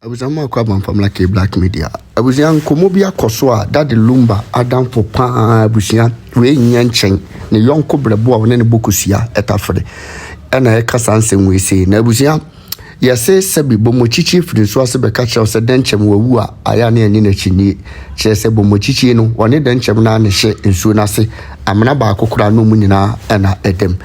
Abusama kwa family ke black media. Abusia nkomo bi akoso a that the Lumba Adam for pa abusia we nyanchen ne yonko brebo a wona ne bokusia etafre. Ena e kasa nsem we sei na abusia yese sebi bomochichi firi so ase be catch us denchem wawu a aya ne ani na chini che se bomochichi no woni denchem na ne hye nsuo na se amena ba akokora no mu nyina ena edem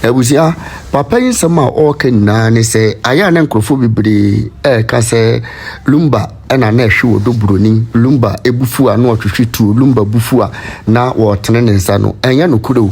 abusia papa yin sama o kanina ne se aya na nkrofo bibiri ka se Lumba ena na hwe odo Bronii Lumba ebufu a no otwetwetu Lumba bufu a na wo tene ne nsa no enya no kuro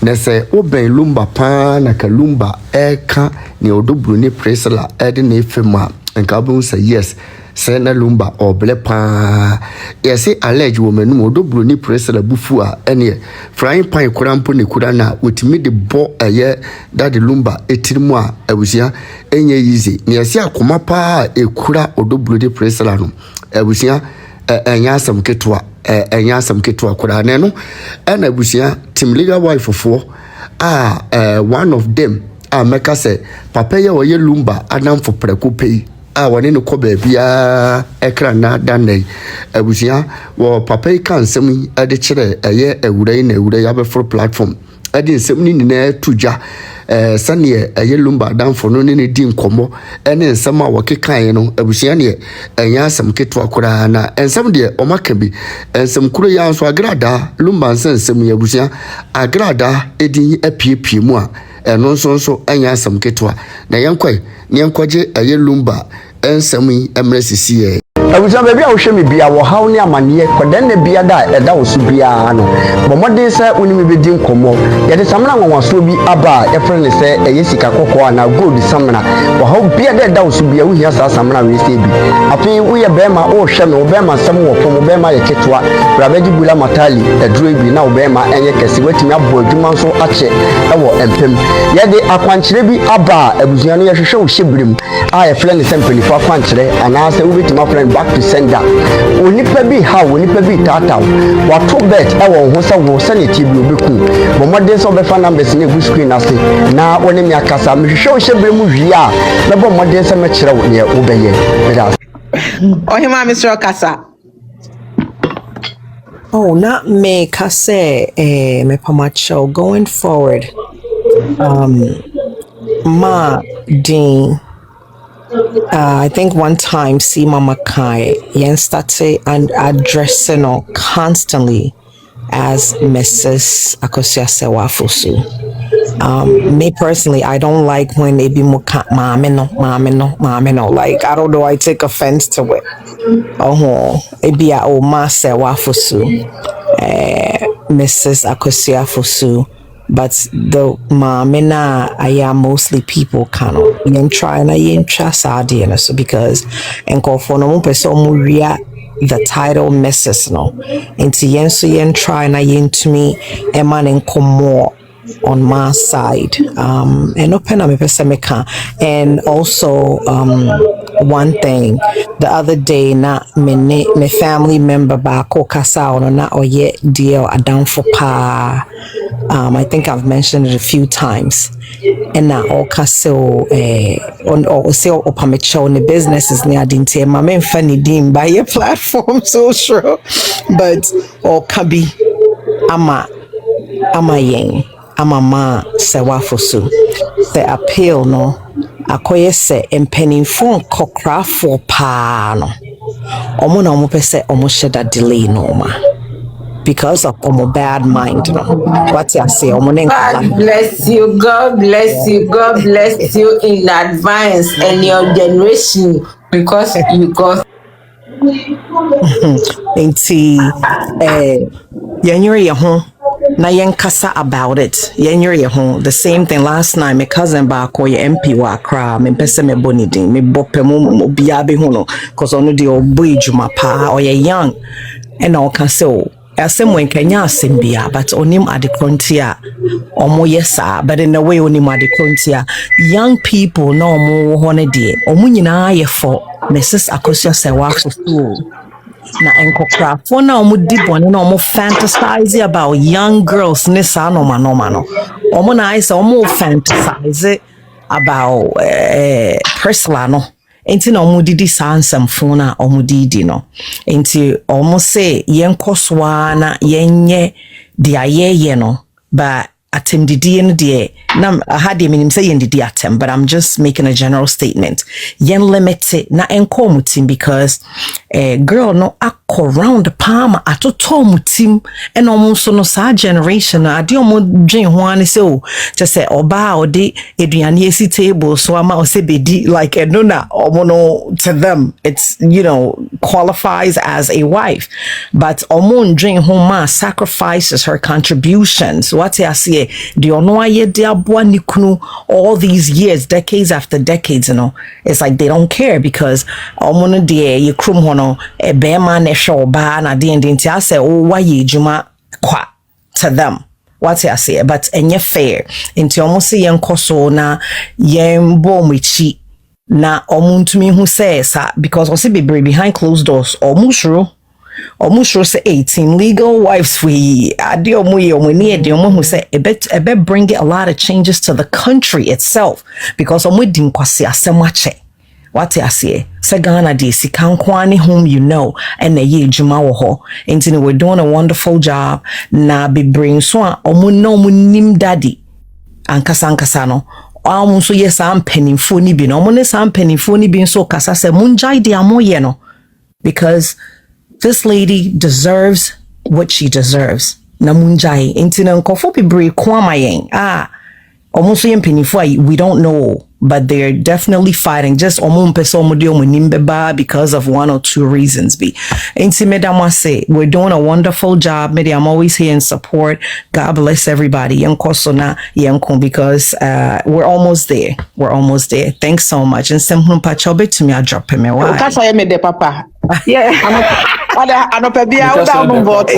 ne se oben Lumba pa na ka Lumba ka ne odo Bronii presela ede na efema nka bu say yes say na Lumba oble pa yesi allege woman no odo Bronii presela bufu a ene frying pan kurampo ne kura na wotimi de bo eye that the Lumba etirimu a abusia enye easy ne yesi akoma pa ekura odo Bronii presela no abusia enya asam ketwa kura ne no na abusia team legal wife fofo one of them meka se papa ye oye Lumba Adam for preko pay woni no ko ba bia ekra na danai abusia wo papa kan nsem ade kire eye ewurai na ewurai ya be for platform ade nsem ni na tuja sane eye Lumba Adam for no ne di nkomo ene nsem a wokekan no abusia ne enya asem keto akora na ensem de o maka bi ensem kuro ya so agrada Lumba nsem ya abusia agrada edi apiepie mu a eno nso anya asem ketwa na yenkwai ne yenkwaje aye Lumba ensem emresisi ye abuja baby a wo hwe me bia wo haw ne amane kodan na bia da eda wo so bia no bomodin se woni me bedi nkomo ye de samna nwanwaso bi aba e frene se eye sika kokko na gold samna wo haw bia da eda wo so bia wo hia sa samna we se bi afi wo ye bema wo hwe me wo bema sam wo pom wo bema ye ketwa brabaji bula matali edro bi na wo bema enye kese watimi abo adwuma so ache e wo empem ye de akwankyere bi aba abuzuan no ye hwehwe wo hyebrim a ye frene se mpani fa akwankyere ana se wo betima frene back to sender onipa bi ha onipa bi tata wato bet e wo ho se wo sanity bi obeku bomodin so be fa numbers na egu screen ase na woni mi akasa me hwehwe wo hyebire mu hwi a na bomodin se me kire wo ne wo beye ohima Mr. Kasa not me kase me pamacho going forward ma din I think one time see Mama Kai yen started and addressing her constantly as Mrs. Exp0se wafusu. Me personally, I don't like when they be mame no. Like I don't know, I take offense to it. It be a ma se wafusu, Mrs. Exp0se wafusu. But the mamina I mostly people kind of yen try na yen trust idea so because enko for no person muria the title Mrs. no into yen so yen try na yen to me eman enko more on my side and open up and also one thing the other day na me family member back kasa or na or yet deal Adam for pa I think I've mentioned it a few times and now also on also opamicho the business is near dinte my main funny dim by your platform so sure but or kabi ama yen amama se wafusu the appeal no akoye se empenifo kokra for pa no omo na omo pese omo sheda delay no ma because of omo bad mind no what you say omo God bless you, God bless you, God bless you in advance and your generation because you got enti yenyere ho na yenkasa about it yenyere ho the same thing last night my cousin back or MP wa Accra me pese me bonidin me bopem bia be ho no cause ono de oboijuma pa or young and all can say asem when Kenya asembia but onim adekrontia omo yesa but in the way onim adekrontia young people no omo hone de omo nyina ye for Mrs. Exp0se wafusu na enkokra for na omo di bone na omo fantasize about young girls nisa no omo na I say omo fantasize about Priscilla no enti na omo didi sansam phone na omo didi no enti omo say yenko so na yenye dia ye no but atem didi no de na had meaning say yen didi atem but I'm just making a general statement yen limit it na enko mutim because girl no akko round palm atoto mutim and almost no sa generation ade omo dwen ho an say o just say oba odi eduane esi table so ama o say bedi like no na omo no to them it's qualifies as a wife but omo dwen ho ma sacrifices her contributions what I say the ono aye de aboa nikunu all these years decades after decades it's like they don't care because omo no de ye krum ho no e be ma na hwe oba na de nti I say oh why ye juma kwa to them what I say but enye fair nti omo se yen koso na yen bo mchi na omo ntumi hu say sa because o se be behind closed doors omo sure say 18 legal wives we ade omo ye omo ni ade omo hu say ebe bring a lot of changes to the country itself because omo din kwase asemache what I say say Ghana de sika kwani whom and ye juma wo ho enti we're doing a wonderful job na be bring so omo no omo nim daddy ankasa no omo so yes am penifo ni bi no omo ne sam penifo ni bi so kasa say munjai de amoye no because this lady deserves what she deserves na munjai enti na nkofo bebre kwama yen almost yen penifo we don't know but they're definitely fighting just because of one or two reasons be madam say we're doing a wonderful job I'm always here in support. God bless everybody because we're almost there thanks so much and some to me I drop him papa yeah anopabia wo da no vote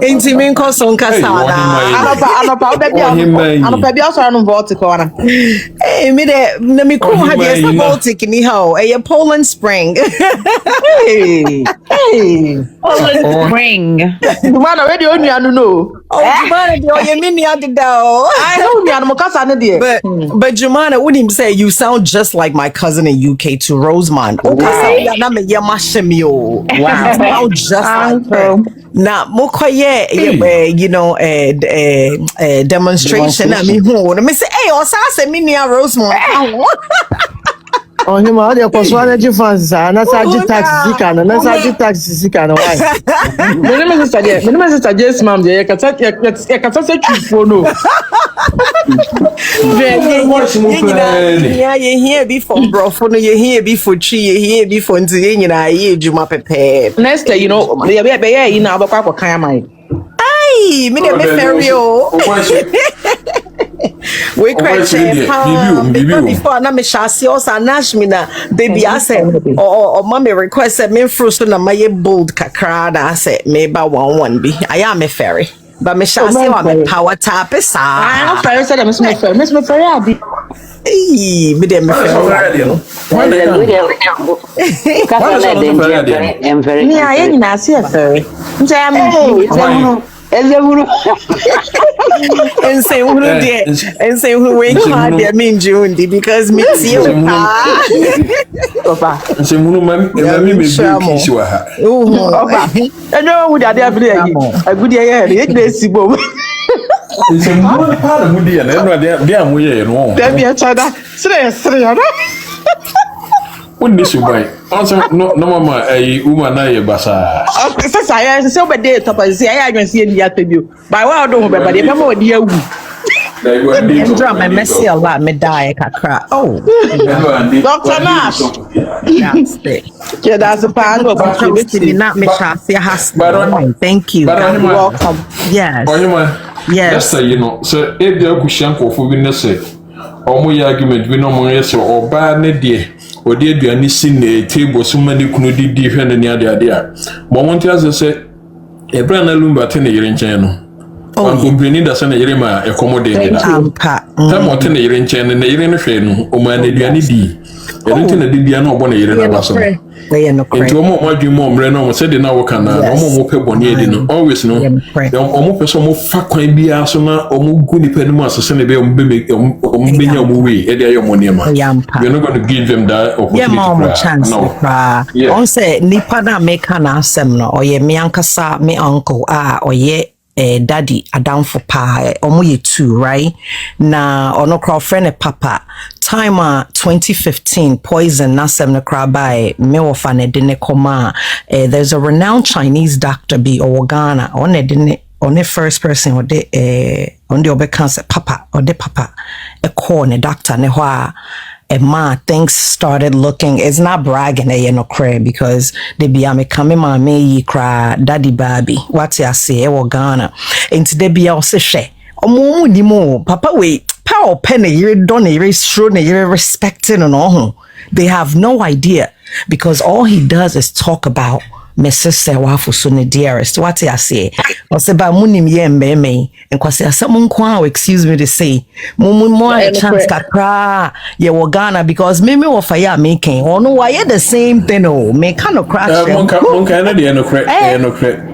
enti min koso nkasa na anopabia so no vote ko na me de na me ko ha de sa Baltic ni ho Poland Spring Poland Spring man already onu anu no Jumana de oye mini adida I know me anu kasa na de but Jumana wouldn't him say you sound just like my cousin in UK to Rosemond kasa na me ye mashemio wow sound just like her. Na mokoye demonstration na me hu na me say hey o sa say me nia Rosemond oh him all the poswana ji fans na sa ji taxi kana na sa ji taxi kana why me me suggest ma'am je kata say chufo no yeah you here before bro for no you here before tree you here before nti nyina ye juma pepe next day you na abakwa kan mai ai me dem ferry o we cry before na me shasi o sa nash me na baby I say or mommy request me fruit na my bold kakra na say me ba 11 bi I am a ferry but me shasi o me power tap sa I no ferry say me ferry abi me dem me ferry me I na see ferry nti am and say who we can't be mean June because me see Papa say munu me kiss you ha Papa I know who that every day a good year it dey sibo say munu pa na mudi ya na no dey amoye no dem be chada sere no Undi subai. Also no mama woman na ye basa. Say obede top say I adwense ye dia tebio. By wa do ho beba de mama odi awu. Ndra my messy a lot me die kakra. Oh. Dr. Nash. That's a pan of not me chasi has. Thank you. Welcome. Yes. Yes. Yes, so if there kushan kofu bi ne say omo ye argument bi no mo ye say oba ne de odi aduane si ne table so mani kunu didi hwe ne ade a mo wonti ase say ebra na Lumba te ne yire nchen no one complaining that send a yerema accommodate that. Time what in the year in China and the year in the train, or man, the Yanidi. I don't think the Diana one a year in a lesson. Into a more dream more, Reno said in our canal, no more people near dinner, always no. Almost person more fat can be asona, or more good dependent to send a bill movie, Eddie Monema. You're not going to give them that opportunity. Chance. No. On say Nipana make an asem or ye me ankasa me uncle or ye daddy down for pa omo ye two, right? Na ono crowd friend papa time 2015 poison nasem na crowd by me ofane de ne koma. There's a renowned Chinese doctor be or Ghana on the first person or the on the other cancer papa or the papa a corner doctor ne hwa. And ma things started looking, it's not bragging no cray because they be ame coming my me cry daddy baby what I say or Ghana into they be all say she omo ni mo papa wait power penny you don't you respecting and all. They have no idea because all he does is talk about Mrs. Wafuso ne dearest. What I say? I say ba munim ye mbeme. And kwase someone kwa excuse me to say. Mo a chance kakra ye wo Ghana because me wo fire making. Oh no, why the same thing oh. Me kind of crash. Monka na dey no crack.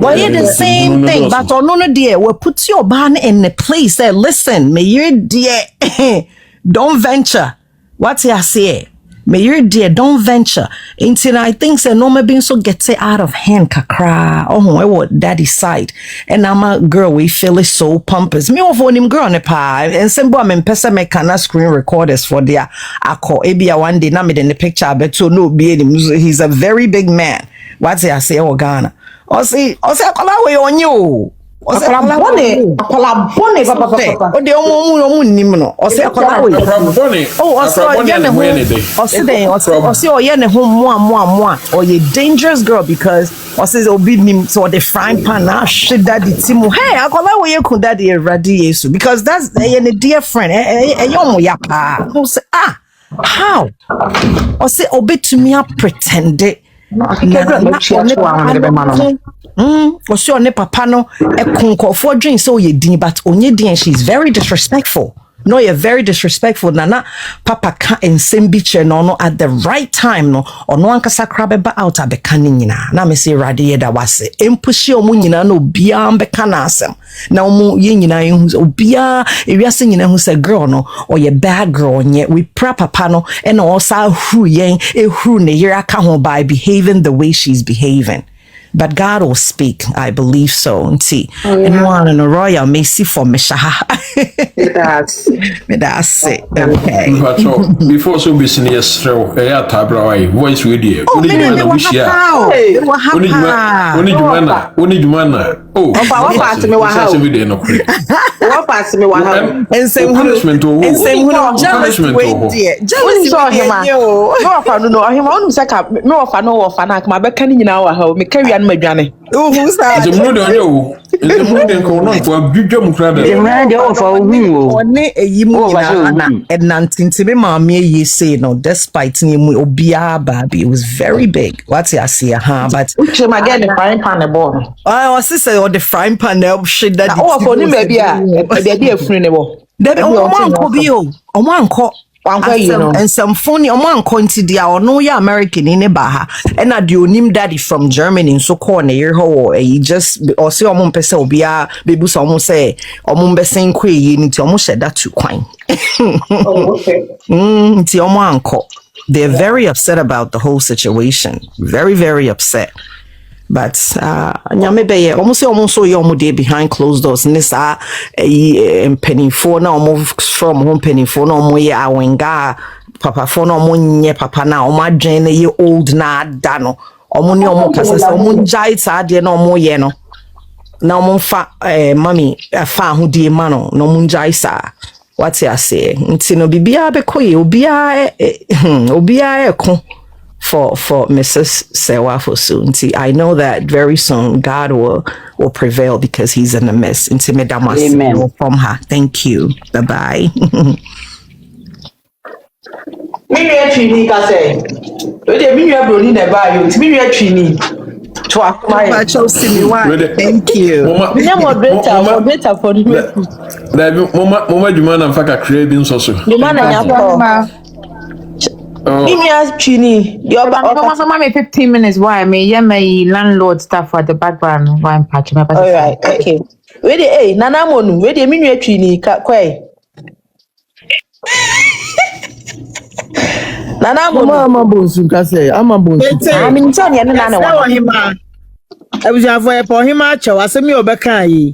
Why the same thing but no dear we put your ban in the place say listen, me you dear don't venture. What I say? May your dear don't venture until I think say no maybe so get it out of hand kakra I want daddy side and I'm a girl we feel it so pompous me of him girl ne pa and sembo am pesa me kana screen recorders for their akọ ebia one day na me in the picture but so no be him he's a very big man what say I say Ghana o say akola we on you akola bone papa o de omo nim no o say akola we o say o ye ne ho mo o ye dangerous girl because o say obi nim so the frying pan na shit daddy timu hey akola we ku daddy eradi yesu because that's a dear friend omo ya pa o say how o say obi to me pretend it or so ne papa no e kunko for drink so ye din but onye din she's very disrespectful. No, you're very disrespectful. Nana papa ka ensem biche no at the right time no or no ankasa krabe ba out abeka nyina na me say rade ye da wase empushi omu nyina no bia mbeka na asem na omu ye nyina hu obia ewiase nyina hu say girl no or ye bad girl nye we papa no and also who yen ehuru ne yera ka ho by behaving the way she's behaving. But God will speak, I believe so. And see, anyone in a royal may see for me. That's it. Okay. Before so be senior stroll, a tabra voice with you. Only you mana. Oh, what part me wa how? What part me wa how? And same punishment to who? Punishment to Jealous saw him. No, I don't know. Him on saka. No, I know of anak. My back canning now. How me carry on my journey. Oh, who's that? It's a mood on you. It's a mood and corner for a big jump crowd. The man for who? One a yimu and nanting to be mammy ye say no, despite him obia baby. It was very big. What's I see? But again the frying pan a ball. I was say or the frying pan shit that for him maybe a friend. There one call. And some funny man cointed the no ya American in a baha and I do nim daddy from Germany so corner year ho he just or say on pesa obia baby so almost say on besen kwe you need to almost said that to quine. Oh, okay. They're very upset about the whole situation. Very, very upset. But nyame almost so you day behind closed doors and this penny for no move from home penny for no more ya wenga papa for no money papa now my jane ye old na dano omuni omo kasa so mun jai sa de no mo ye no na mo fa mami fa ho die ma no mun jai sa what I say nti no bibia be koye obia ko for Mrs. Exp0se. I know that very soon God will prevail because he's in the midst. Amen. From her. Thank you. Bye-bye. Bronii to acquire. Exp0se me why. Thank you. Moderator for the Mama Jumana Faka craving so. Jumana Chini. Your Mama 15 minutes. Why? Me, yeah, my landlord stuff for the background. Why I'm patching up. all right, okay. Where the Nana Monu, where the minu Chini, Kwai. Nana Mama bonsu kase, ama bonsu. I'm in Tony and Nana. I was avoid for him a chow asemi obeka yi.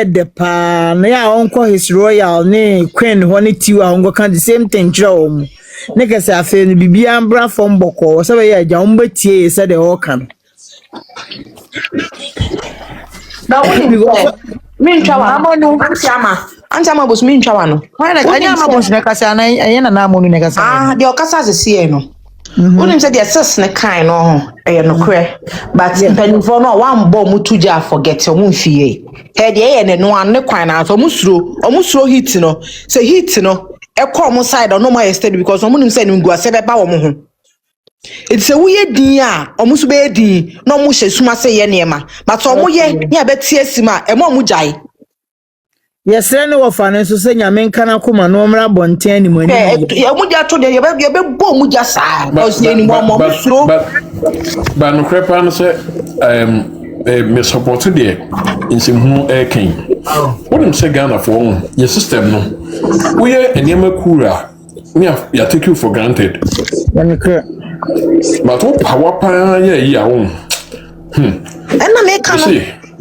De pa na ya onko his royal ne queen ho ne tiwa onko kan the same thing kyerɛ mu. Ne kase afa no bibia ambra from boko so be ya agya wo mbetie se de ho kan. Na woni min chawa amonu antiama bos min chawa no. Why na anyama bonsu ne kase na enya na amonu ne kase. The okasa se no. Wouldn't say the assess ne kind no no cre but penifo no one bomb mutuja forget your fie head ye no one ne kwan na so musuro heat no say heat no e come side no more steady because omunim say nim go se be ba wo mo ho it's a we din a omusu be din no mo hye suma say ye nema but omo ye ne abetie sima e mo jai. Yes, no ofane so say nyame nka na koma no mra bonten ni mani. Ya muja to de ye be bo muja sa because ye ni mo musuro but no crepa no say me support de insim hu ken wodem say Ghana for your system no we enema kura me ya take you for granted but power pa ya yi awon na me kan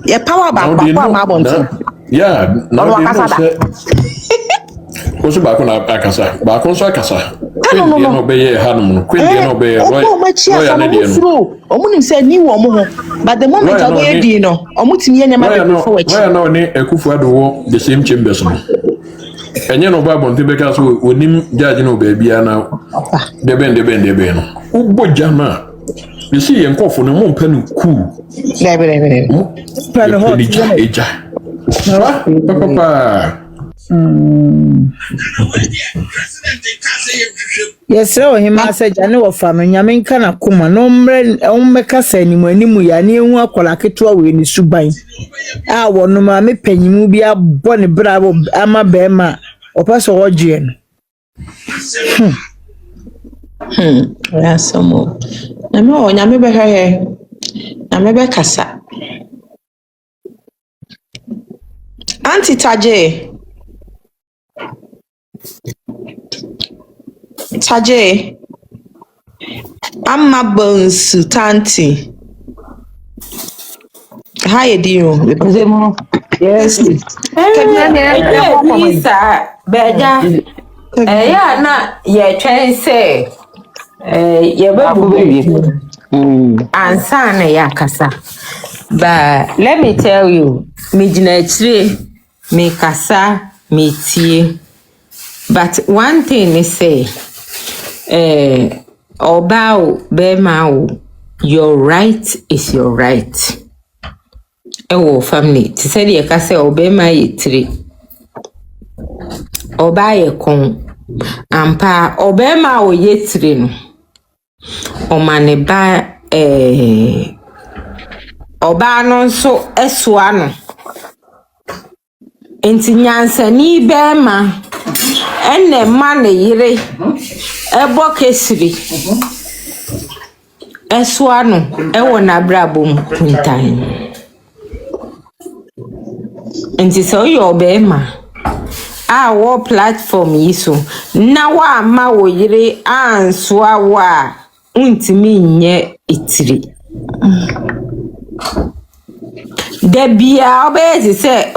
ye power back ma bonten. Yeah, now they know say. Koso ba ko na akasa. Ba ko so akasa. No. No be ye hanum. Queen dey no be ye. Lawyer na dey no. Omunim say ni wo mo ho. But the moment I go dey no, omutimi ye nyama be for wachi. Lawyer na oni Ekufuado wo the same chambers no. Enye no ba bonte be ka so onim judge no ba bia na. De ben no. Ugbo jama. You see yen kofo no mo mpa no cool. Lebe. Pano hot. Eja. Papa. Yes, so him say jane wo fa no nyame nka na koma no mre ommeka sanimu animu ya ne hu akola ketewa we ni suban a wono ma me panyimu bi abo ne bravo ama be ma opeso wogye no ya somo na me o nyame be hwe na me be kasa anti taje amma bonsu tanti hi dio yes Lisa beja ya na ye twen say ye babu ansa na ya kasa but let me tell you me jinachire me kasa me tie but one thing is say Obao Bemao, your right is your right. Family. To say the Cassa Obema ye Obaye con Ampa Obema o ye trin o maneba Obanon so eswano Intinyansa ni Bema ene mane yire ebo kesiri eswano ewo na brabom kuntan nti so yo bema wo platform yiso na wa ma wo yire answa wa untimi nye itiri debia obezi se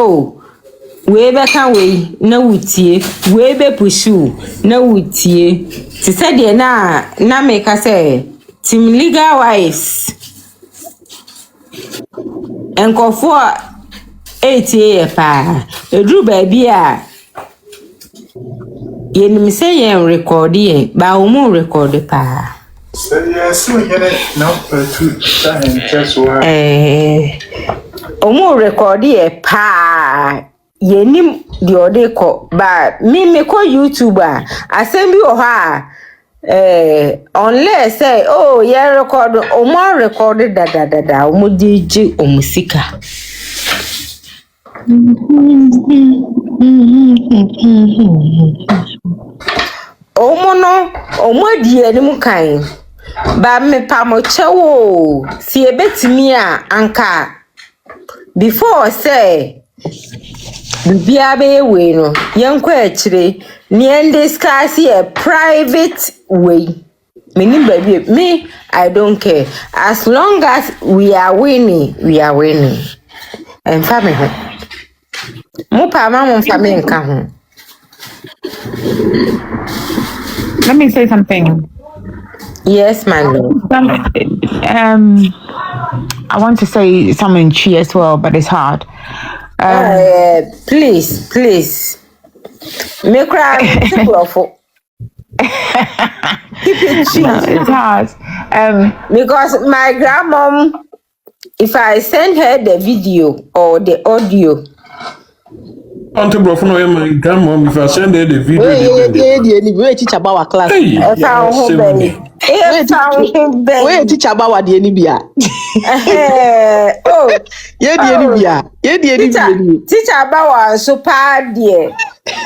we be kan we na wutie we be pursue na wutie ti say de na make say team legal wise enkofo 8 year pa edru ba bia yenim say yen record ye ba umu record pa yes we get it now to just umu record ye pa yenim the odeko ba me ko YouTuber asem bi o ha Unless say, oh, yeah, record, more recorded da, omudiji, omusika. Omono, omodi enimu kain. Ba me pamochewo, si ebetimi a anka. Before say, bibia be we no, yankwa achire, ni discuss a private way. Me, I don't care. As long as we are winning, we are winning. And family. Let me say something. Yes, my lord. I want to say something to you as well, but it's hard. Please. Me cry. Keep it cheap. No, it's hard. Because my grandmom, if I send her the video or the audio, Auntie bro, no, my grandma, if I send her the video, we teach about our class. we teach about what the Nibia. Teach about so bad dear.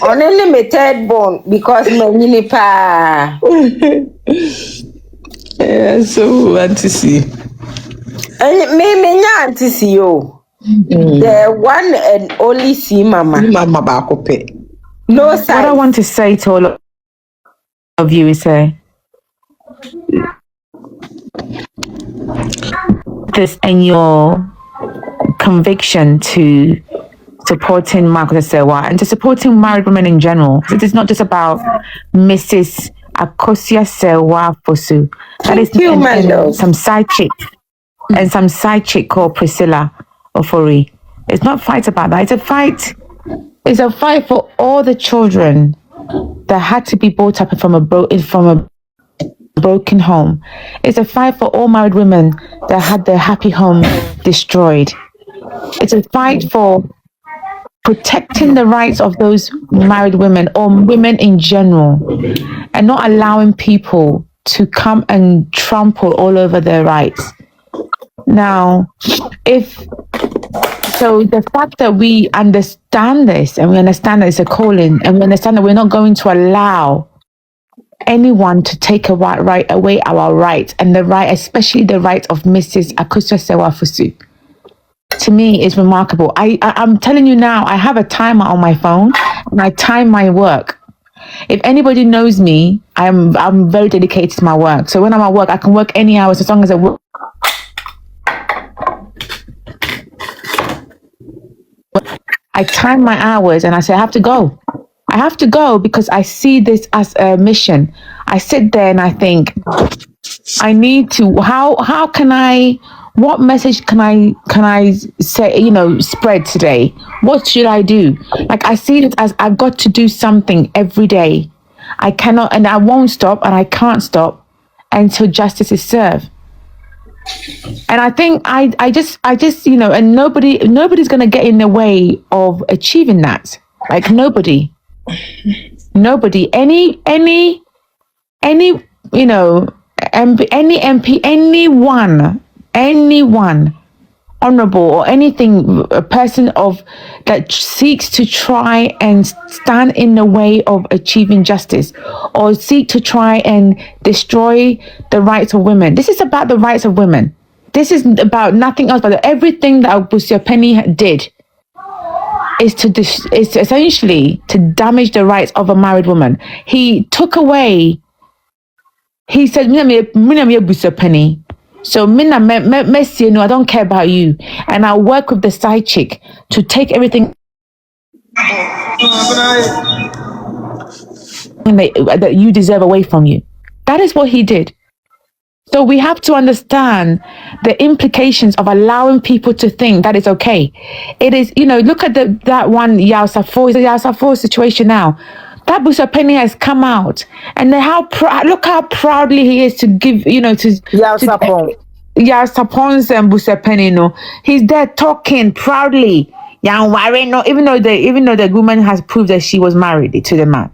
On unlimited bone because my pa. So want to see. And me not to see you. The one and only see mama. Mama bakope. No What I want to say to all of you is this and your conviction to supporting Margaret Sewa and to supporting married women in general. It is not just about Mrs. Exp0se Fosu. That is and some side chick and some side chick called Priscilla Ofori. It's not fight about that. It's a fight for all the children that had to be brought up from a broken home. It's a fight for all married women that had their happy home destroyed. It's a fight for protecting the rights of those married women or women in general and not allowing people to come and trample all over their rights. Now, the fact that we understand this and we understand that it's a calling and we understand that we're not going to allow anyone to take away our rights and the right, especially the rights of Mrs. Exp0se Fosu, to me is remarkable. I'm telling you now, I have a timer on my phone and I time my work. If anybody knows me, I'm very dedicated to my work. So when I'm at work, I can work any hours as long as I work. I time my hours and I say I have to go. I have to go because I see this as a mission. I sit there and I think I need to. How can I? What message can I say? Spread today. What should I do? Like I see it as I've got to do something every day. I cannot and I won't stop and I can't stop until justice is served. And I think I just and nobody's gonna get in the way of achieving that. Like nobody, any MP, anyone honorable or anything, a person that seeks to try and stand in the way of achieving justice or seek to try and destroy the rights of women. This is about the rights of women. This is about nothing else but everything that Exp0se did is essentially to damage the rights of a married woman. He took away, he said, Exp0se. So Messi, no, I don't care about you. And I'll work with the side chick to take everything that you deserve away from you. That is what he did. So we have to understand the implications of allowing people to think that it's okay. It is, look at that one Yao situation now. That Exp0se has come out, and look how proudly he is to give, Yao Sapon's and Exp0se. He's there talking proudly. Even though the woman has proved that she was married to the man.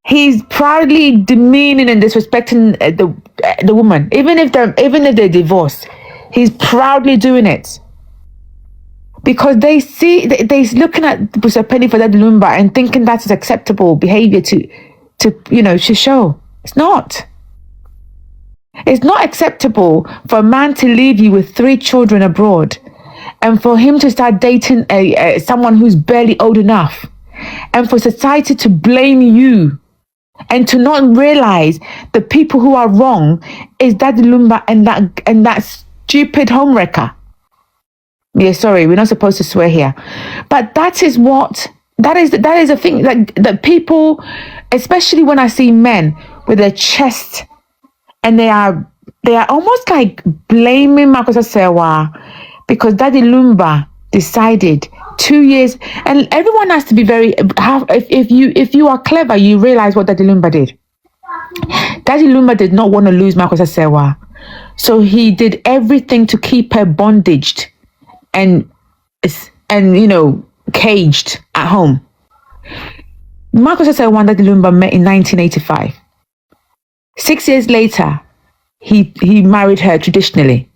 He's proudly demeaning and disrespecting the woman, even if they're divorced. He's proudly doing it because they see they're looking at Busapeni for that Lumba and thinking that is acceptable behavior to show. It's not. It's not acceptable for a man to leave you with 3 children abroad and for him to start dating someone who's barely old enough, and for society to blame you and to not realize the people who are wrong is that Lumba and that stupid homewrecker. Yeah, sorry, we're not supposed to swear here, but that is a thing that people, especially when I see men with their chest, and they are almost like blaming Marcus Asewa because Daddy Lumba decided 2 years, and everyone has to be if you are clever, you realize what Daddy Lumba did. Daddy Lumba did not want to lose Marcus Asewa, so he did everything to keep her bondaged and caged at home. Marcus Asewa and Daddy Lumba met in 1985. 6 years later, he married her traditionally.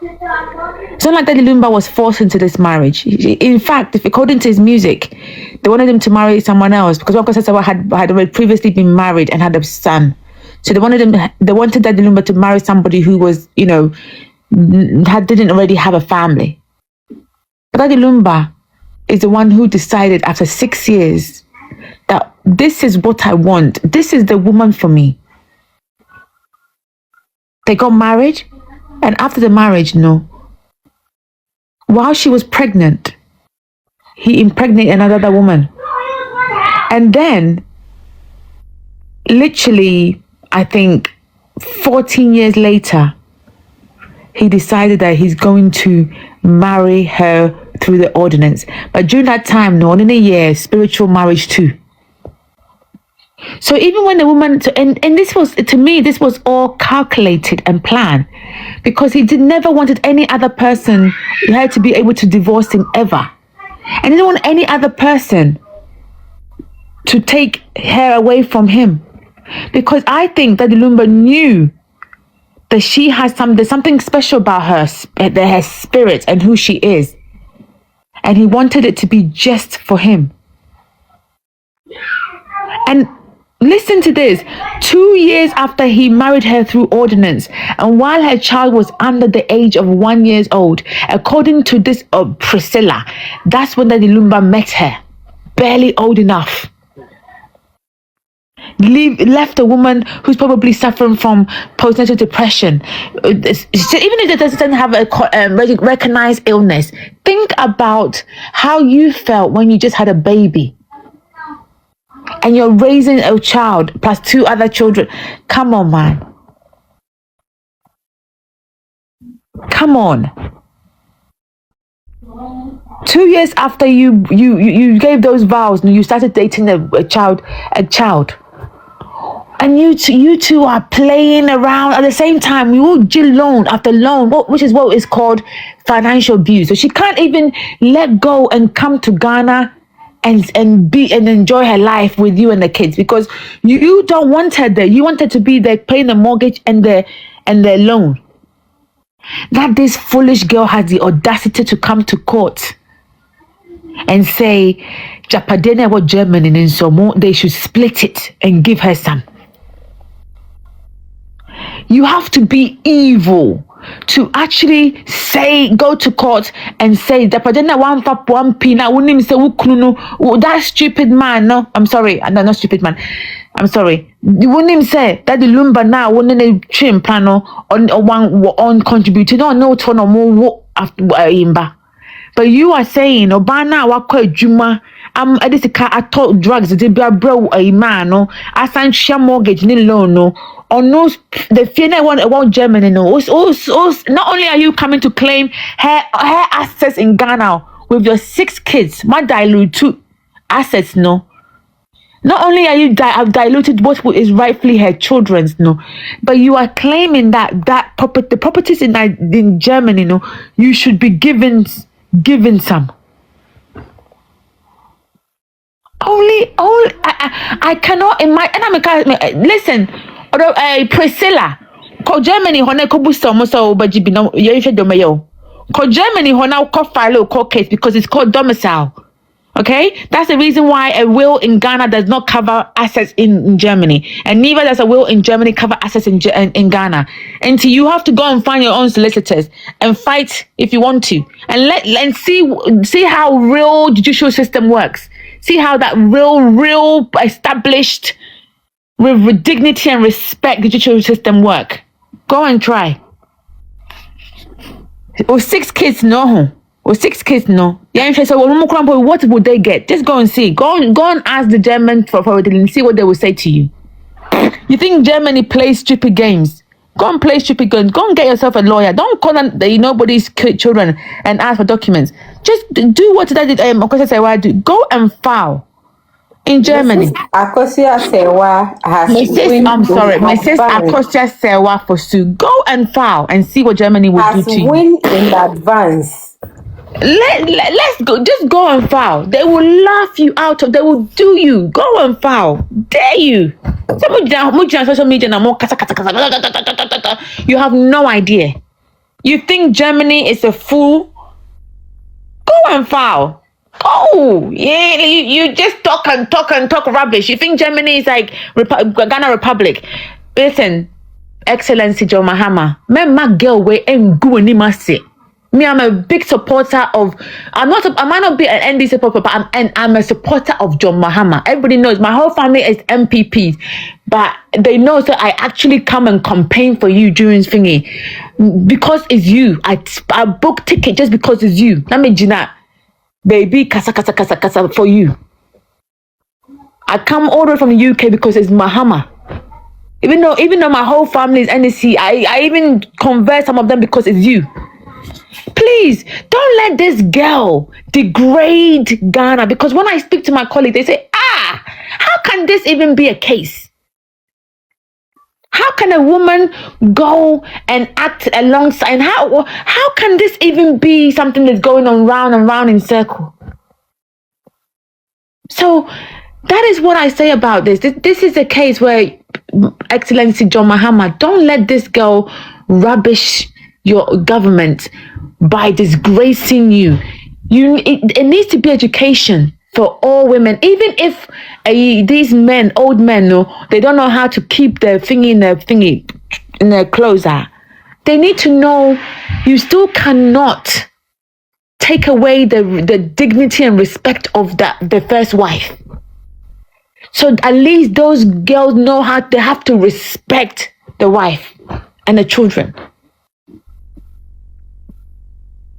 It's not like Daddy Lumba was forced into this marriage. In fact, according to his music, they wanted him to marry someone else because Marcus Asewa had already previously been married and had a son. So they wanted Daddy Lumba to marry somebody who was, didn't already have a family. But Daddy Lumba is the one who decided after 6 years that this is what I want. This is the woman for me. They got married, and after the marriage, while she was pregnant, he impregnated another woman. And then, literally, I think 14 years later, he decided that he's going to marry her through the ordinance. But during that time, in a year, spiritual marriage too. So even when the woman, and this was, to me, this was all calculated and planned, because he never wanted any other person her to be able to divorce him ever. And he didn't want any other person to take her away from him. Because I think that the Lumba knew that she has there's something special about her spirit and who she is. And he wanted it to be just for him. And listen to this. 2 years after he married her through ordinance, and while her child was under the age of 1 year old, according to this Priscilla, that's when Daddy Lumba met her, barely old enough. Left a woman who's probably suffering from postnatal depression. Even if it doesn't have a recognized illness, think about how you felt when you just had a baby. And you're raising a child plus 2 other children. Come on, man. Come on. 2 years after you gave those vows and you started dating a child, and you two are playing around at the same time. You will do loan after loan, which is what is called financial abuse. So she can't even let go and come to Ghana and enjoy her life with you and the kids, because you don't want her there. You want her to be there paying the mortgage and the loan. That this foolish girl has the audacity to come to court and say Japadene what Germany and so more, they should split it and give her some. You have to be evil to actually go to court and say that stupid man. No, I'm sorry, not stupid man. I'm sorry. You wouldn't say that the Lumba now wouldn't trim plano on contributing or no turn or more after imba. But you are saying Obana wakwa juma edisika I drugs the bro a man no asan share mortgage ni loan no or no the fear one Germany no. Not only are you coming to claim her assets in Ghana with your 6 kids, my dilute 2 assets no. Not only are you have diluted what is rightfully her children's no, but you are claiming that the properties in Germany no, you should be given some. I cannot imagine. And I'm listen, Priscilla, ko Germany hona ko busa mo so obaji bi no ye hwe domayo. Ko Germany hona ko file a court case because it's called domicile. Okay, that's the reason why a will in Ghana does not cover assets in Germany, and neither does a will in Germany cover assets in Ghana. And so you have to go and find your own solicitors and fight if you want to, and see how real judicial system works. See how that real established with dignity and respect judicial system work. Go and try. Or 6 kids no. Or 6 kids no. Yeah, so what would they get? Just go and see. Go and ask the German for it and see what they will say to you. You think Germany plays stupid games? Go and play stupid games. Go and get yourself a lawyer. Don't call on nobody's children and ask for documents. Just do what that did. Go and file in Germany. Exp0se has Mrs. Exp0se for Sue. Go and file and see what Germany will do to you. Win in advance. Let's go. Just go and file. They will laugh you out of. They will do you. Go and file. Dare you? Social media. You have no idea. You think Germany is a fool? Go and file. Oh, yeah. You just talk rubbish. You think Germany is like Ghana Republic? Listen, Excellency John Mahama. Me my girl way and go ni masi. Me, I'm a big supporter of. I might not be an NDC supporter, but I'm a supporter of John Mahama. Everybody knows my whole family is MPPs, but they know that I actually come and campaign for you during thingy because it's you. I book ticket just because it's you. Let me Gina, baby, kasa for you. I come all the way from the UK because it's Mahama. Even though my whole family is NDC, I even convert some of them because it's you. Please don't let this girl degrade Ghana, because when I speak to my colleagues, they say, how can this even be a case? How can a woman go and act alongside? And how can this even be something that's going on round and round in circle? So that is what I say about this. This is a case where, Excellency John Mahama, don't let this girl rubbish your government by disgracing you. It needs to be education for all women. Even if these men, old men, they don't know how to keep their thingy in their clothes. They need to know you still cannot take away the dignity and respect of the first wife. So at least those girls know how they have to respect the wife and the children.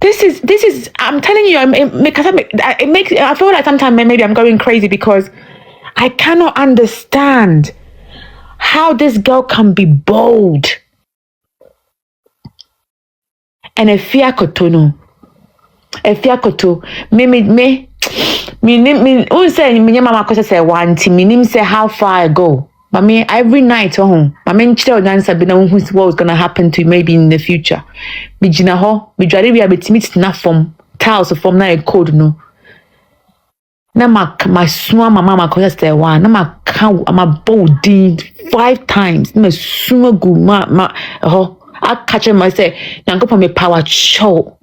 This is. I'm telling you, it makes. I feel like sometimes maybe I'm going crazy because I cannot understand how this girl can be bold. And Efia Koto, me. Who say me? Mama Kosa say one team. Me say how far I go. But me every night home. My men chill dancer be know what's gonna happen to you maybe in the future. Me jina ho. Me jari be abetimi tina form tiles form na a code no. Na my suma mama Kosa say one. Na my count. I'm a bolding 5 times. Na suma gu ma I catch him. I say nango pa me power show.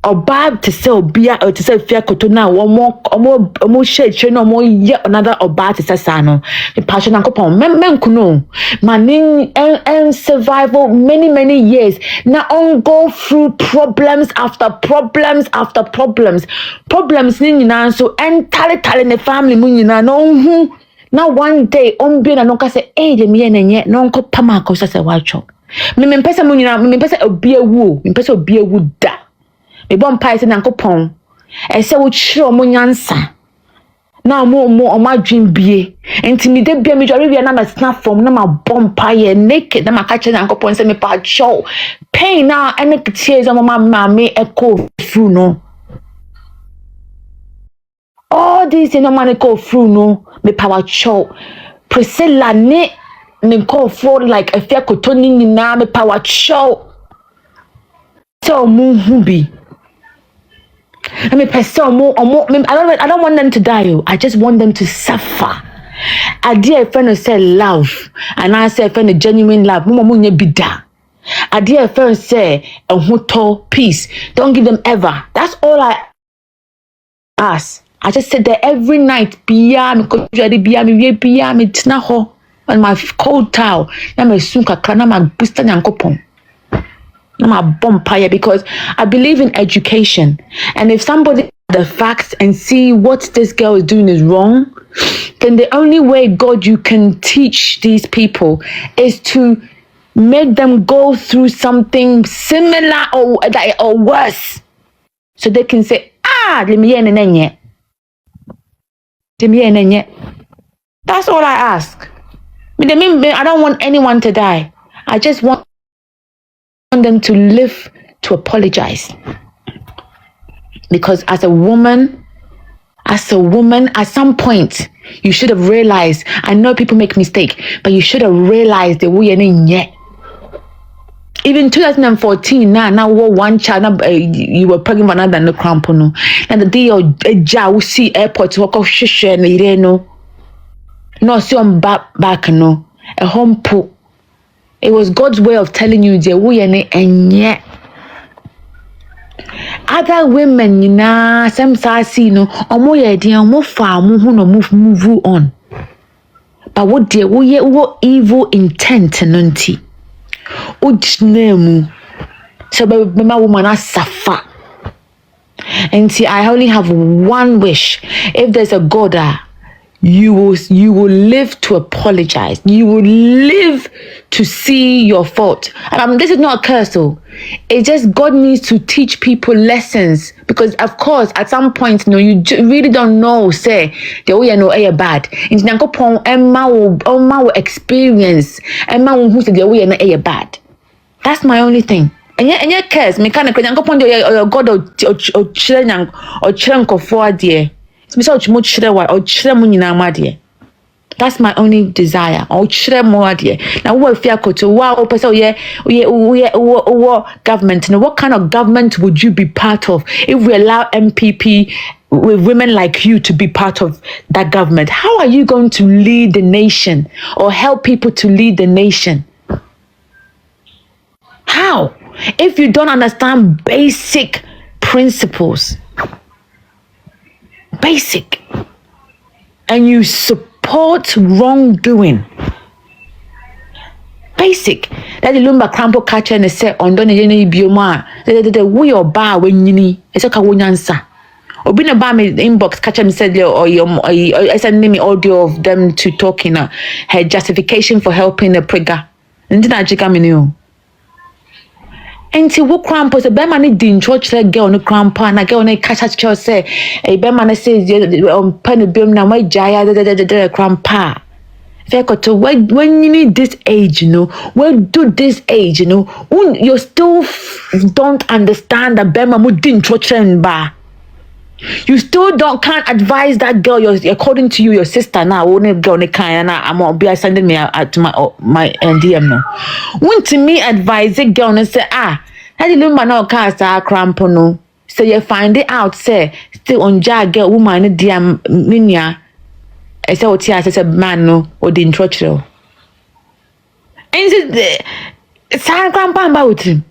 Oba to say obia or to say fear koto na omo share no more yet another oba to say sano. The passion and coupon men kuno maning and survival many years now on go through problems after problems ni na so entirely in the family mu na no now one day on be na no ka say de me enye no nko pama ko say wacho me pesa mu nyina me pesa obi ewu da. Me bon pie say nankopon e say wo chire omo nyansa na omo adwin bie enti me de bia me jore bia na ma snap from na ma bon pie naked na ma ka chire nankopon say me pa show pain na ene tears omo ma me echo through no all these no man go through no me power show Priscilla ne go for like a fair kotoni ni na me power show so mu bi I mean, I don't want them to die. I just want them to suffer. I dear friend say love, and I say friend a genuine love. Mama bida. I dear friend say a hoto peace. Don't give them ever. That's all I ask. I just said that every night. Biya me tinaho on my cold towel. Na me sunka kana ma booster nyankopon. I'm a bonfire because I believe in education. And if somebody the facts and see what this girl is doing is wrong, then the only way, God, you can teach these people is to make them go through something similar or worse. So they can say, that's all I ask. I don't want anyone to die. I just want them to live to apologize. Because as a woman, at some point, you should have realized, I know people make mistakes, but you should have realized that we are in yet. Even 2014, now one child, you were pregnant with another crampono. And the day you see airport, walk off shisha and you know. No, see on back, no. A home pool. It was God's way of telling you that we are and yet. Other women, some sassy, no, or more idea, more far, move on. But what dear, what evil intent, nunti. Nemu. So, my woman, I suffer. And see, I only have one wish. If there's a God, you will live to apologize. You will live to see your fault. This is not a curse, though. It's just God needs to teach people lessons, because of course at some point, you really don't know. Say the way you bad. In Emma will experience. Emma will who say the way you bad. That's my only thing. And yet curse mechanical. Your God or children or children for dear. That's my only desire. Now, what if you to government? Now, what kind of government would you be part of if we allow MPP with women like you to be part of that government? How are you going to lead the nation or help people to lead the nation? How? If you don't understand basic principles. Basic, and you support wrongdoing. Basic. That the Lumba crampo catcher and say on don't any bioma. We or bar when you need. It's a kawunyansa. Or been a bar me inbox catcher and said or send me audio of them to talking her justification for helping the prega. And then I check you. Enti wo crampo se bema ne di church le girl no crampo na girl ne catch church say e bema ne say pen biom na my jaya the crampa fe ko to when you need this age, when do this age, when you still don't understand that bema mo di church ba. You still can't advise that girl. According to you, your sister now. Only girl ne kind na I'm be sending me to my DM no. When to me advise the girl and say how the Lumba now cast a cramp no. So you find it out say still on jag girl woman dear minya. I say what I say man no or the intro. And it's a cramp about him.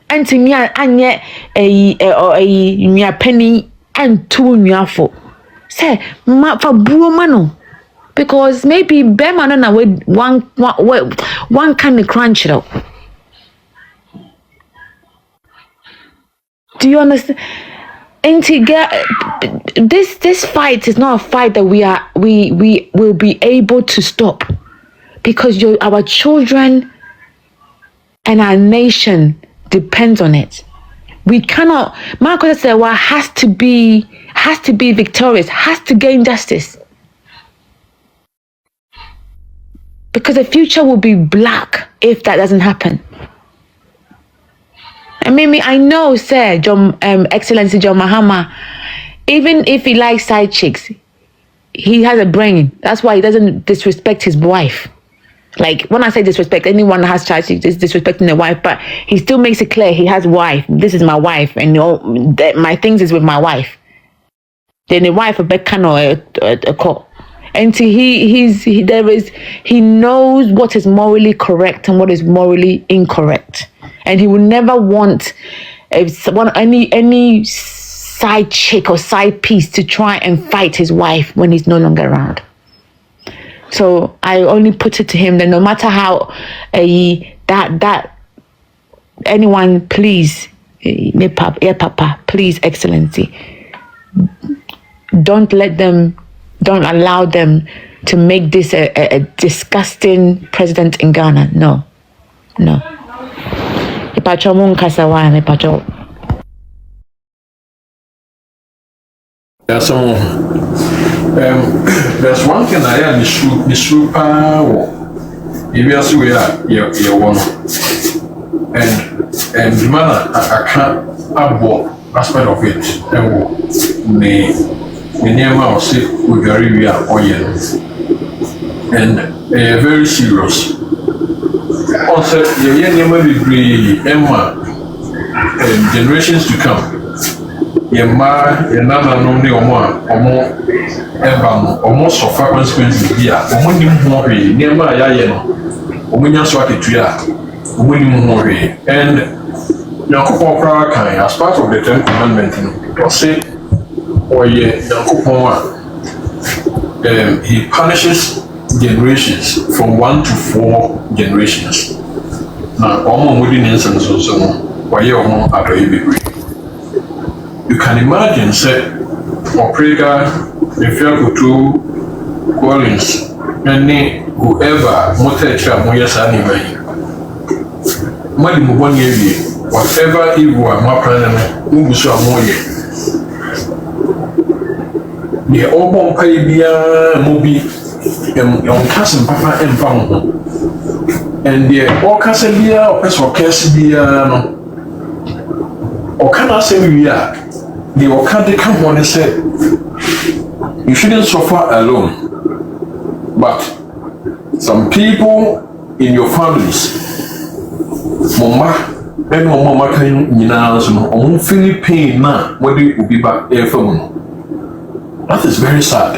And to me anye a penny. And two nyafo say ma fa buo mano, because maybe bema na one kind of crunch though. Do you understand? This fight is not a fight that we will be able to stop, because our children and our nation depends on it. We cannot. Marcus said, "Well, has to be victorious, has to gain justice, because the future will be black if that doesn't happen." And maybe I know, sir, John, Excellency John Mahama, even if he likes side chicks, he has a brain. That's why he doesn't disrespect his wife. Like when I say disrespect, anyone that has child is disrespecting their wife, but he still makes it clear he has wife. This is my wife, and my things is with my wife. Then the wife a back can or a call. And he knows what is morally correct and what is morally incorrect, and he will never want any side chick or side piece to try and fight his wife when he's no longer around. So I only put it to him that no matter how that anyone, please, Papa, please, Excellency, don't allow them to make this a disgusting president in Ghana. No. There's one thing I am the power. If you see where you want, and the man I can't abort aspect of it. The name I say we very oil, and very serious. Also, the name will be Emma, and generations to come. Yema nana no ne omo eba no omo suffer consequences bia omo nim ho hwe nema ya no omo nya so aketua omo nim ho hwe and yakopon kra kan as part of the 10th commandment no say oye yakopon he punishes generations from 1 to 4 generations na omo mudi ne nsan so no oye omo adoye bebre. You can imagine, say, Oprega, if you go to Collins, any whoever, Motecha, Moyas anyway. Money one year, whatever evil are more present, who so moye. The Obon Pabia Mobi, and cousin Papa and Pound, and the Ocasabia or Casabia, or can I say we are? The Okade come on and said, you shouldn't suffer alone. But some people in your families, Mama, and Mama can you feel pain now, whether you will be back there for me. That is very sad.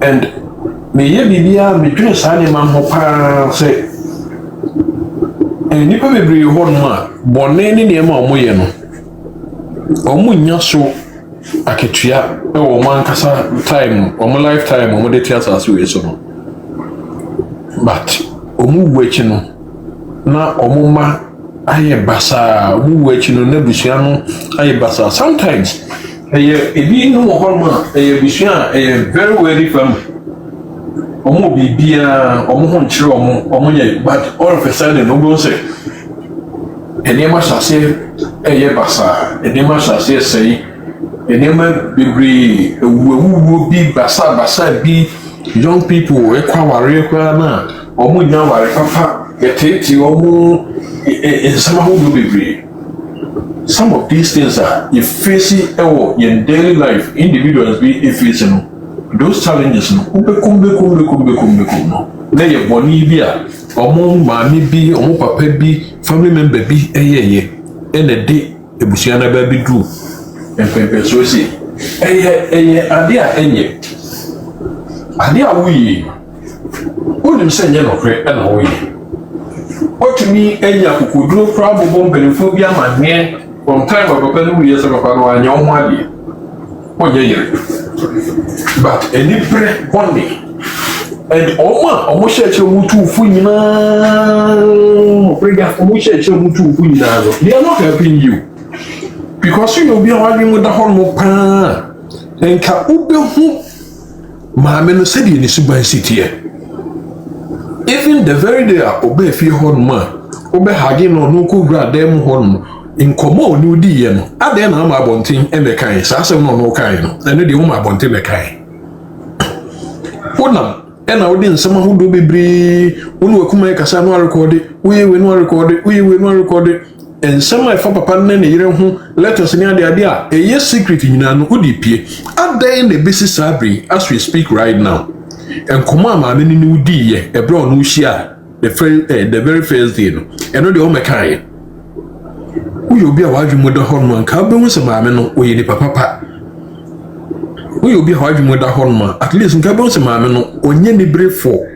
And may ye be here, me dress animal hopa say, and you probably bring one man, born any name or moyeno. Omunya so aketua e wo man kasa time omo lifetime omo de theater so we so no but omu wechi no na omo ma aye basa omu wechi no na busua no aye basa sometimes ebi no ho ma busua very very family omo bibia omo ho nchire omo nya but all of a sudden no go say enema sase basa enema sase sei enema bibri ewu bi basa bi young people ekwa ware na omo nya ware papa geteti omo some how do bibri. Some of these things are if facing in daily life individuals be facing those challenges no kumbe no na ye boni bia omo maami bi omo papa bi family member bi eye ene de ebusua na ba bi du Exp0se ade a enye ade a wuyi onim se nye no kre na wuyi otumi enya kokoduro probable benefo bi amane from time of papa no years papa no anya ho ade onye yere but any pre one day and omo church mutu fu nyina prega omo church mutu fu nyina no they are not helping you because you be one with the whole pa enka ube hu maame no said ni suban city even the very day obe fi hon ma obe hage no ko gra dem hon inkomo ni odi ye no ade na ma abonten e me kan sa asem no kan no ene de hu ma abonten me kan wonam ena wodi nsema hodo bebre wonu akuma kasa no record we no record ensema e fa papa na ne yire ho letters ni ade a secret nyina no odi pie ade na besi sabri as we speak right now and come on, my new D, a brown share, the very first day, and no the home kind. Who will be a wide with the hormone, Cabin was a mamma, or the papa. Who will be a wide with the hormone, at least in Cabon's a mamma, or Yenny brave for.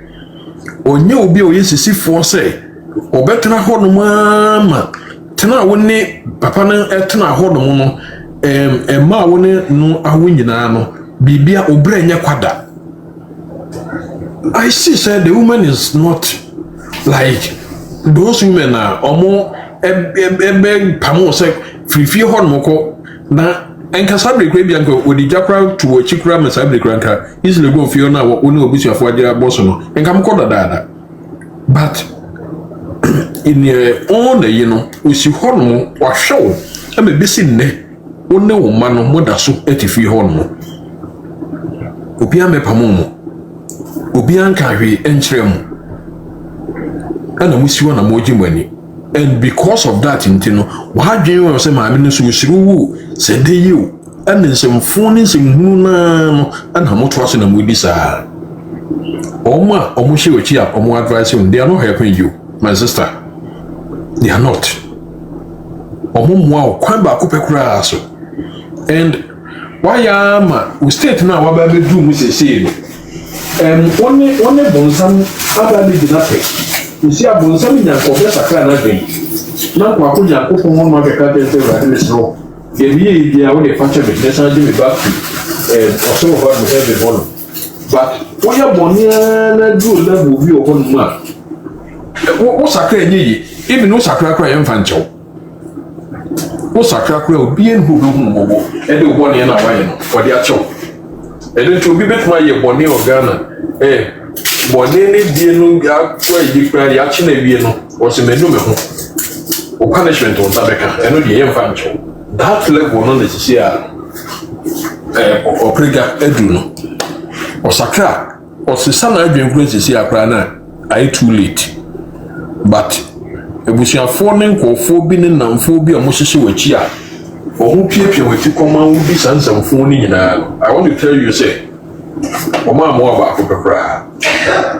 Or you will be a Exp0se say, or better not hold mamma. Tana wone papa na etena ho no no ma wone no awonyina no bibia obre nya kwada. I see said the woman is not like those women are omo ebe pamo say free ho no ko na enka sabre kra bia nko odi jakra to ochikra me sabre kra nka isle go fio na wo ne obusuafo adira boss no enka mko dada but in on the usi hormo wa show e be bisi nne wonne wo ma no moda so etifi hormo obi ame pamomo obi anka hwe enkyere mu ana musi wona moji mani and because of that intino wa dwen we say ma me no so usiru wu se de yi ana nsem ni nsem hunu na no ana moto aso na mudi sa oma omo hye ochi a omo advice you they are not helping you my sister. They are not. Omo kwan ba ko pekura so. And why am we state now wa ba be do mu sese no. One bonsam aba be dinape. You see a bonsam nya ko be sakra na den. Na ko akonya ko fo mo ma be ka be se ba ni so. Ye bi dia wo de facha be nesa de me back to also what we have been on. But when you bonia na do level bi o hon ma. Wo sakra nyi even no sakra kra yem fancho wo sakra kra obi en hu mo e de wo ne na wa ye no for dia cho e de to bi betuma ye bone organa bone ne die no ga kwa yi kra ya chi na wie no wo se menu me ho o punishment on tabeka e no de yem fancho that level no necessary o prega edu no o sakra o se sana adwen kra sisi akra na I too late but ebusiafo ne nkofo bi ne namfo bi a mo hyehye wachi a ohu piepie wachi koma wo bi sansamfo ni nyina. I want to tell you say omo amo aba akopekra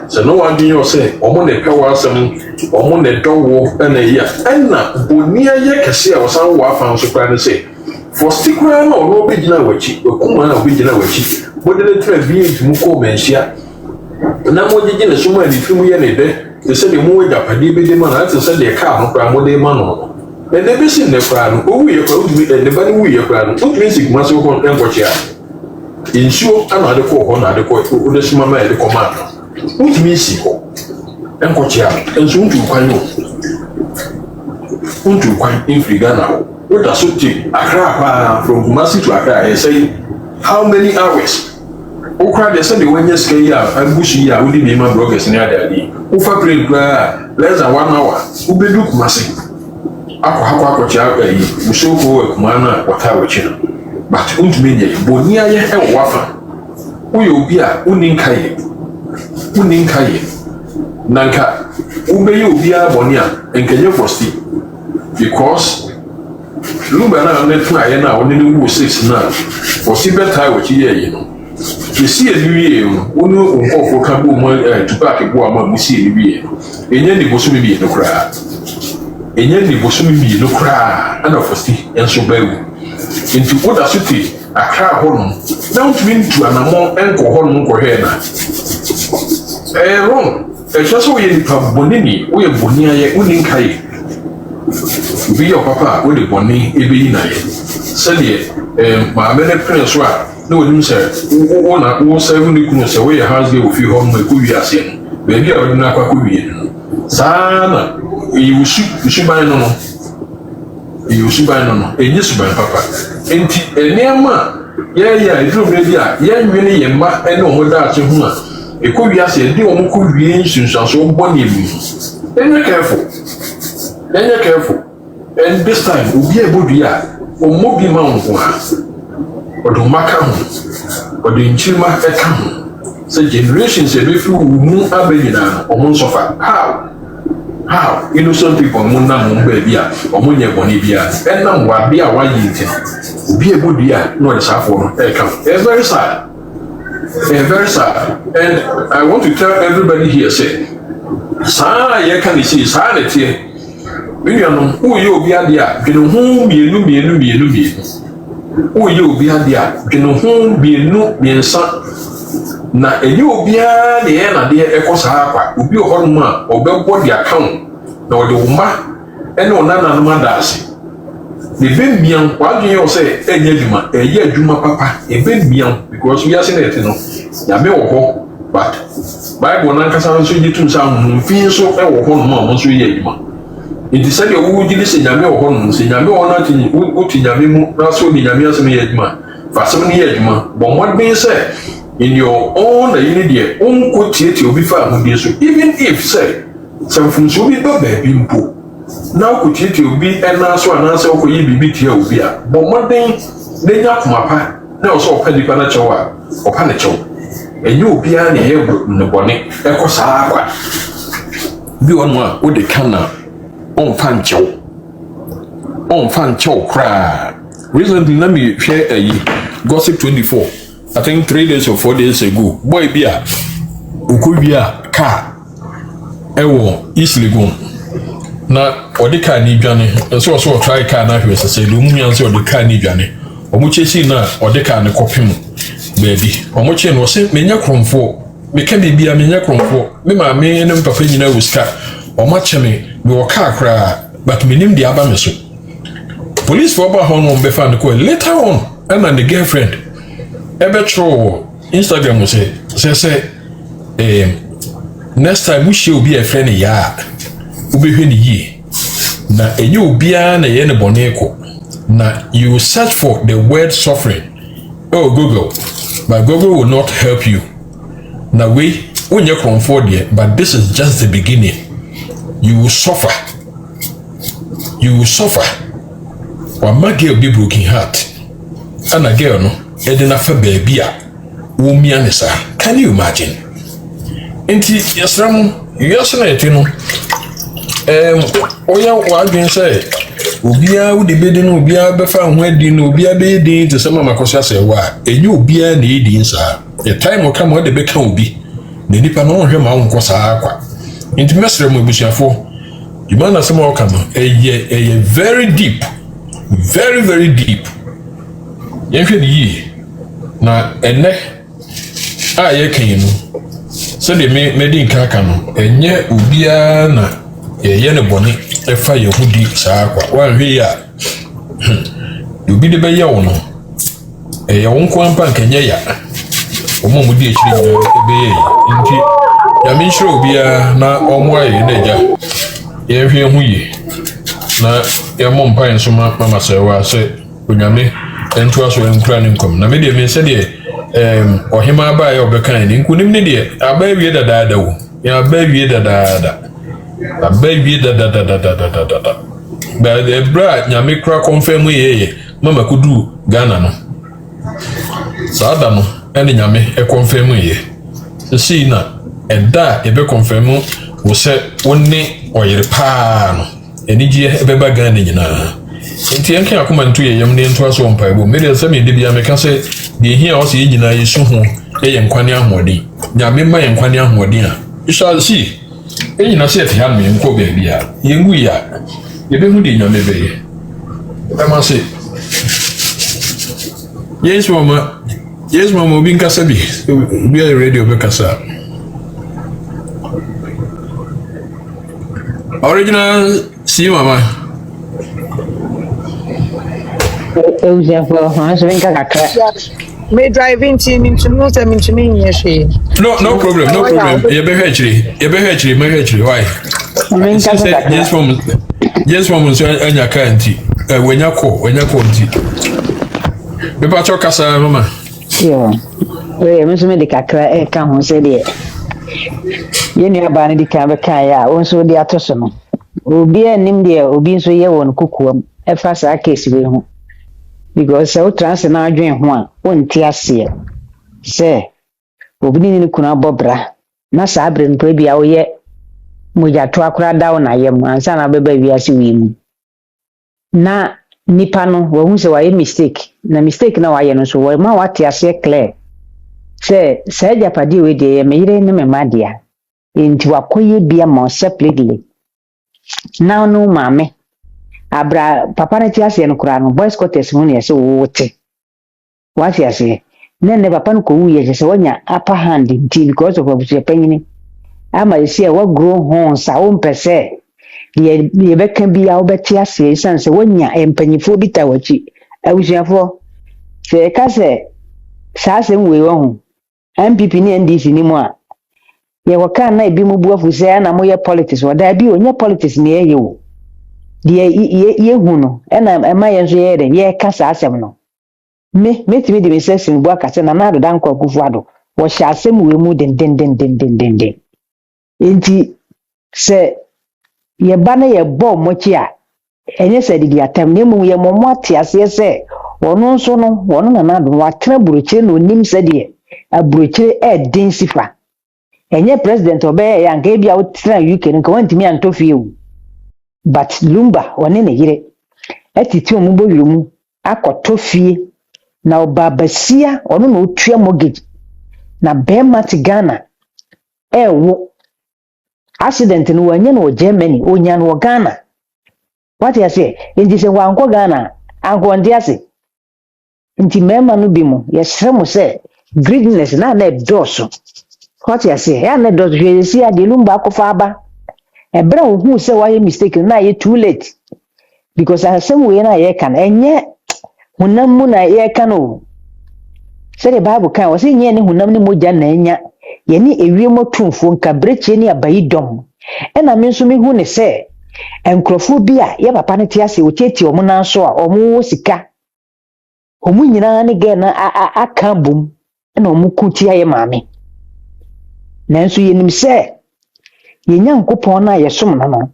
se no wan din yo say omo ne pewa asem omo ne dowo na ya enna bonia ye kese a wosan wo afa nso kra ne say for stikra na ono be gina wachi okuma na be gina wachi bodele tra bi ntimu ko menhia na mo gigina so ma ni fimu ye ne de. They said the more Japanese be demand, I said they can't cry more than man. And they be seen the crown, oh, we are going to be anybody we are crown, what means it must go on and watch ya. In sure, another call on the court, who the small man the command. What means you and watch ya, and soon to find you. Won't you find in Frigana? What does it take? Accra from Kumasi to Accra, and say, how many hours? O cry they said the when you scare ya and bushy ya would be my brokers near the Ufa play less than 1 hour. Ube do Kumasi. Aqua we so go mana wata wachina. But media bonia ye e wafa. Uyo bia uninkaye. Nanka ube you bia bonia and can you foresee because Lumba na net na ye na only 6 na for see better which ye you know. You see a new year, one of Cabu to back a woman, we see a year. In any bosom be no cry. In any bosom be no cry, and of a stick, and so bear. Into what a city, a cry home. Don't mean to an amount and go home for her. Wrong. A just way in Bronii, we are Bronii, Uninkai. Be your papa with the Bronii, Ebi Night. Said my many prince were. No, you say, one 7 weeks away, a house give you home with Kuyasin. Baby, I would not Kuyan. Sana, you should buy no. You should buy no. And yes, my papa. And near ma, yeah, it's already yeah, really, and ma, and no more that you want. A Kuyasin, do almost Kuyan since I saw Bonnie. Then you're careful. And this time, we'll be able to or Moby Mount. Or do Macam, or the Inchima Ekam. Say generations a few moon abelina or moon sofa. How? Innocent people, Muna Mumbia, or Munya Bonibia, and now Wabia, why you be a good year, not a Safon, Ekam. It's very sad. Very sad. And I want to tell everybody here, say, Sa, you can see, sanity. When you know who you be at the you know whom you who you be at the you know whom be son. Na eyi obia de e na de ekwosa akwa obi ohoruma obegbo di account na ode wuma ene onana no madase the bembian kwadwen yo say enya adwuma eyi adwuma papa e bembian because we are saying it no ya be wo ho but bible na nkasa so yitu nsa mfin so e wo ho no ma so yi adwuma it say wo gidi se nyame wo ho no se nyame wo na tinyi wo tinyame mu na so ni nyame asem yi adwuma fa asem ni adwuma bo modben say in your own you need your own quote will be found even if say some from so be baby mpo now quote will be and also an answer for you be here will be but one thing they yak mapa now so pedi pana chowa or panacho and you be an here no bonnet echo sa be on one with the canna on fan chow cry recently let me share a gossip 24 I think 3 days or 4 days ago, boy beer, Ukubia car, Ewo, East Lagoon. Now, or the car need Johnny, and so try car now, as I say, Lumians or the car need Johnny, or much see now, or the car and the copy, baby, or much in was sent me yakron for, me can be a minyakron for, me my main and papa in a whisker, or much me, we were car cry, but me name the Abameso. Police for about home on Befan later on, and the girlfriend. Ebetro Instagram will say next time we shall be a friend ya ubi hweni ye na enye obia na ye ne boneko na you search for the word suffering Google but Google will not help you na we unye comfort there but this is just the beginning you will suffer wa mage be broken heart and a girl no Edina fa baby a wo mianesa can you imagine enti yesram yesna etino oya wadwen say obia wo de bedi no obia be fa ho adi no obia be di te sama makosia say wa enye obia na edi nsa the time o come wo de be ka obi ne nipa no hwe ma wo nkosa akwa enti mesre mo busuafo di man na sama o ka no eye very deep very deep yehwe di yi na ene a ye kan no so de me din kaka no enye obia na ye ne boni e fa yehudi saa kwa wan hwe ya obi de be ye wo no ye won ko ampa nkenye ya omo mu di echiri no e be ye nti ya me nhiro obia na omo aye na ja ye hwe hu yi na ya mo mpa enso mama sewa se onyame ento aso enkura ne nkom na me de me se de ohima ba ya obekan ni nkunim ne de aba wie dadaada wo ya aba wie dadaada ba de bra nyame kura confirm ye mama kudu Ghana no saada no ene nyame e confirm ye se na eda e be confirm wo se wonni oyere pa no eni gie e be ba Ghana nyina nti enke akoma ntu ye yam ne ntu aso mpaibo me de se me de bia me ka se de hia o se yina yesu ho ye nkwane ahodi nyame ma ye nkwane ahodi a you shall see enyina se te han me nko ba bia ye ngu ya ye be hu de nyame be ye e ma se yes mama obi nkasa bi bia radio be kasa original see mama me driving team into no no problem you be actually why yes mom so anya kanti wenya ko nti be pa cho kasa mama yo we me so me de kakra ka ho se de ye ni aba ne di kan be kan ya won so de atoso no obi anim de obi so ye won kukuam e fa sa case be ho because so trans na adwen ho a won ti ase se obi ni kuna bobra na sa abre npo bia wo ye moja to akura dawo na yem ansa na beba wi ase wi mu na nipa no wo hu se wa ye mistake na wa ye no so wo ma wa ti ase clear Say japadi we de me yire ne me madia. Inti wakoye bia mo separately. Now no mame. Abra papa na ti ase no kura no boys quarters mu ne se wote. What you say? Nene papa no ko wuye se wonya upper hand nti because of obuse panyini. Ama esi e wo grow hon sa wo mpese. Ye beka bia wo beti ase sanse wonya empanyifo bi ta wachi. Abusuafo se ka se sa se nwe wo ho. MPP ni NDC ni mu a ye waka na ebi mu buafu se na mo ye politics wada bi onye politics ni ye wo de ye hu no na ema ye nso ye de ye ka sa asem no metimi de mesesin bua ka se na na do dan kwa kufu ado wo sha asem we mu den enti se ye ba na ye bo mochi a enye se di atam ne mu ye mo ate ase se wono nso no wono na do wa tena buruchire no nim se de aburuchire den sifa enye president obe ya nke bia utra UK nka wantimi antofie wu but Lumba wone ne yire atiti omugbo wiromu akotofie na obabasia ono no otua mortgage na bema ti Ghana ewo accident no wanye no Germany onya no Ghana what you say ndi se wanko Ghana anko ndi ase nti mema no bi mu yesremo se greediness na doso. What you say? Ya na does you see a Lumba kofaba. A brown who say why you mistaken na you too late. Because I some way na ye can enye hunamu na ye kano. Say the Bible can was in ye ni hunam ni moja na enya. Ye ni ewie mo tumfo nka breche ni abayi dom. E na me so me hu ne say enkrofo bia ye papa ne ti ase o tieti o mo na so a o mo sika. O mu nyina ne ge na aka bom. E na o mu kutia ye maame. Nanso yenim se yenyankopon na yesom no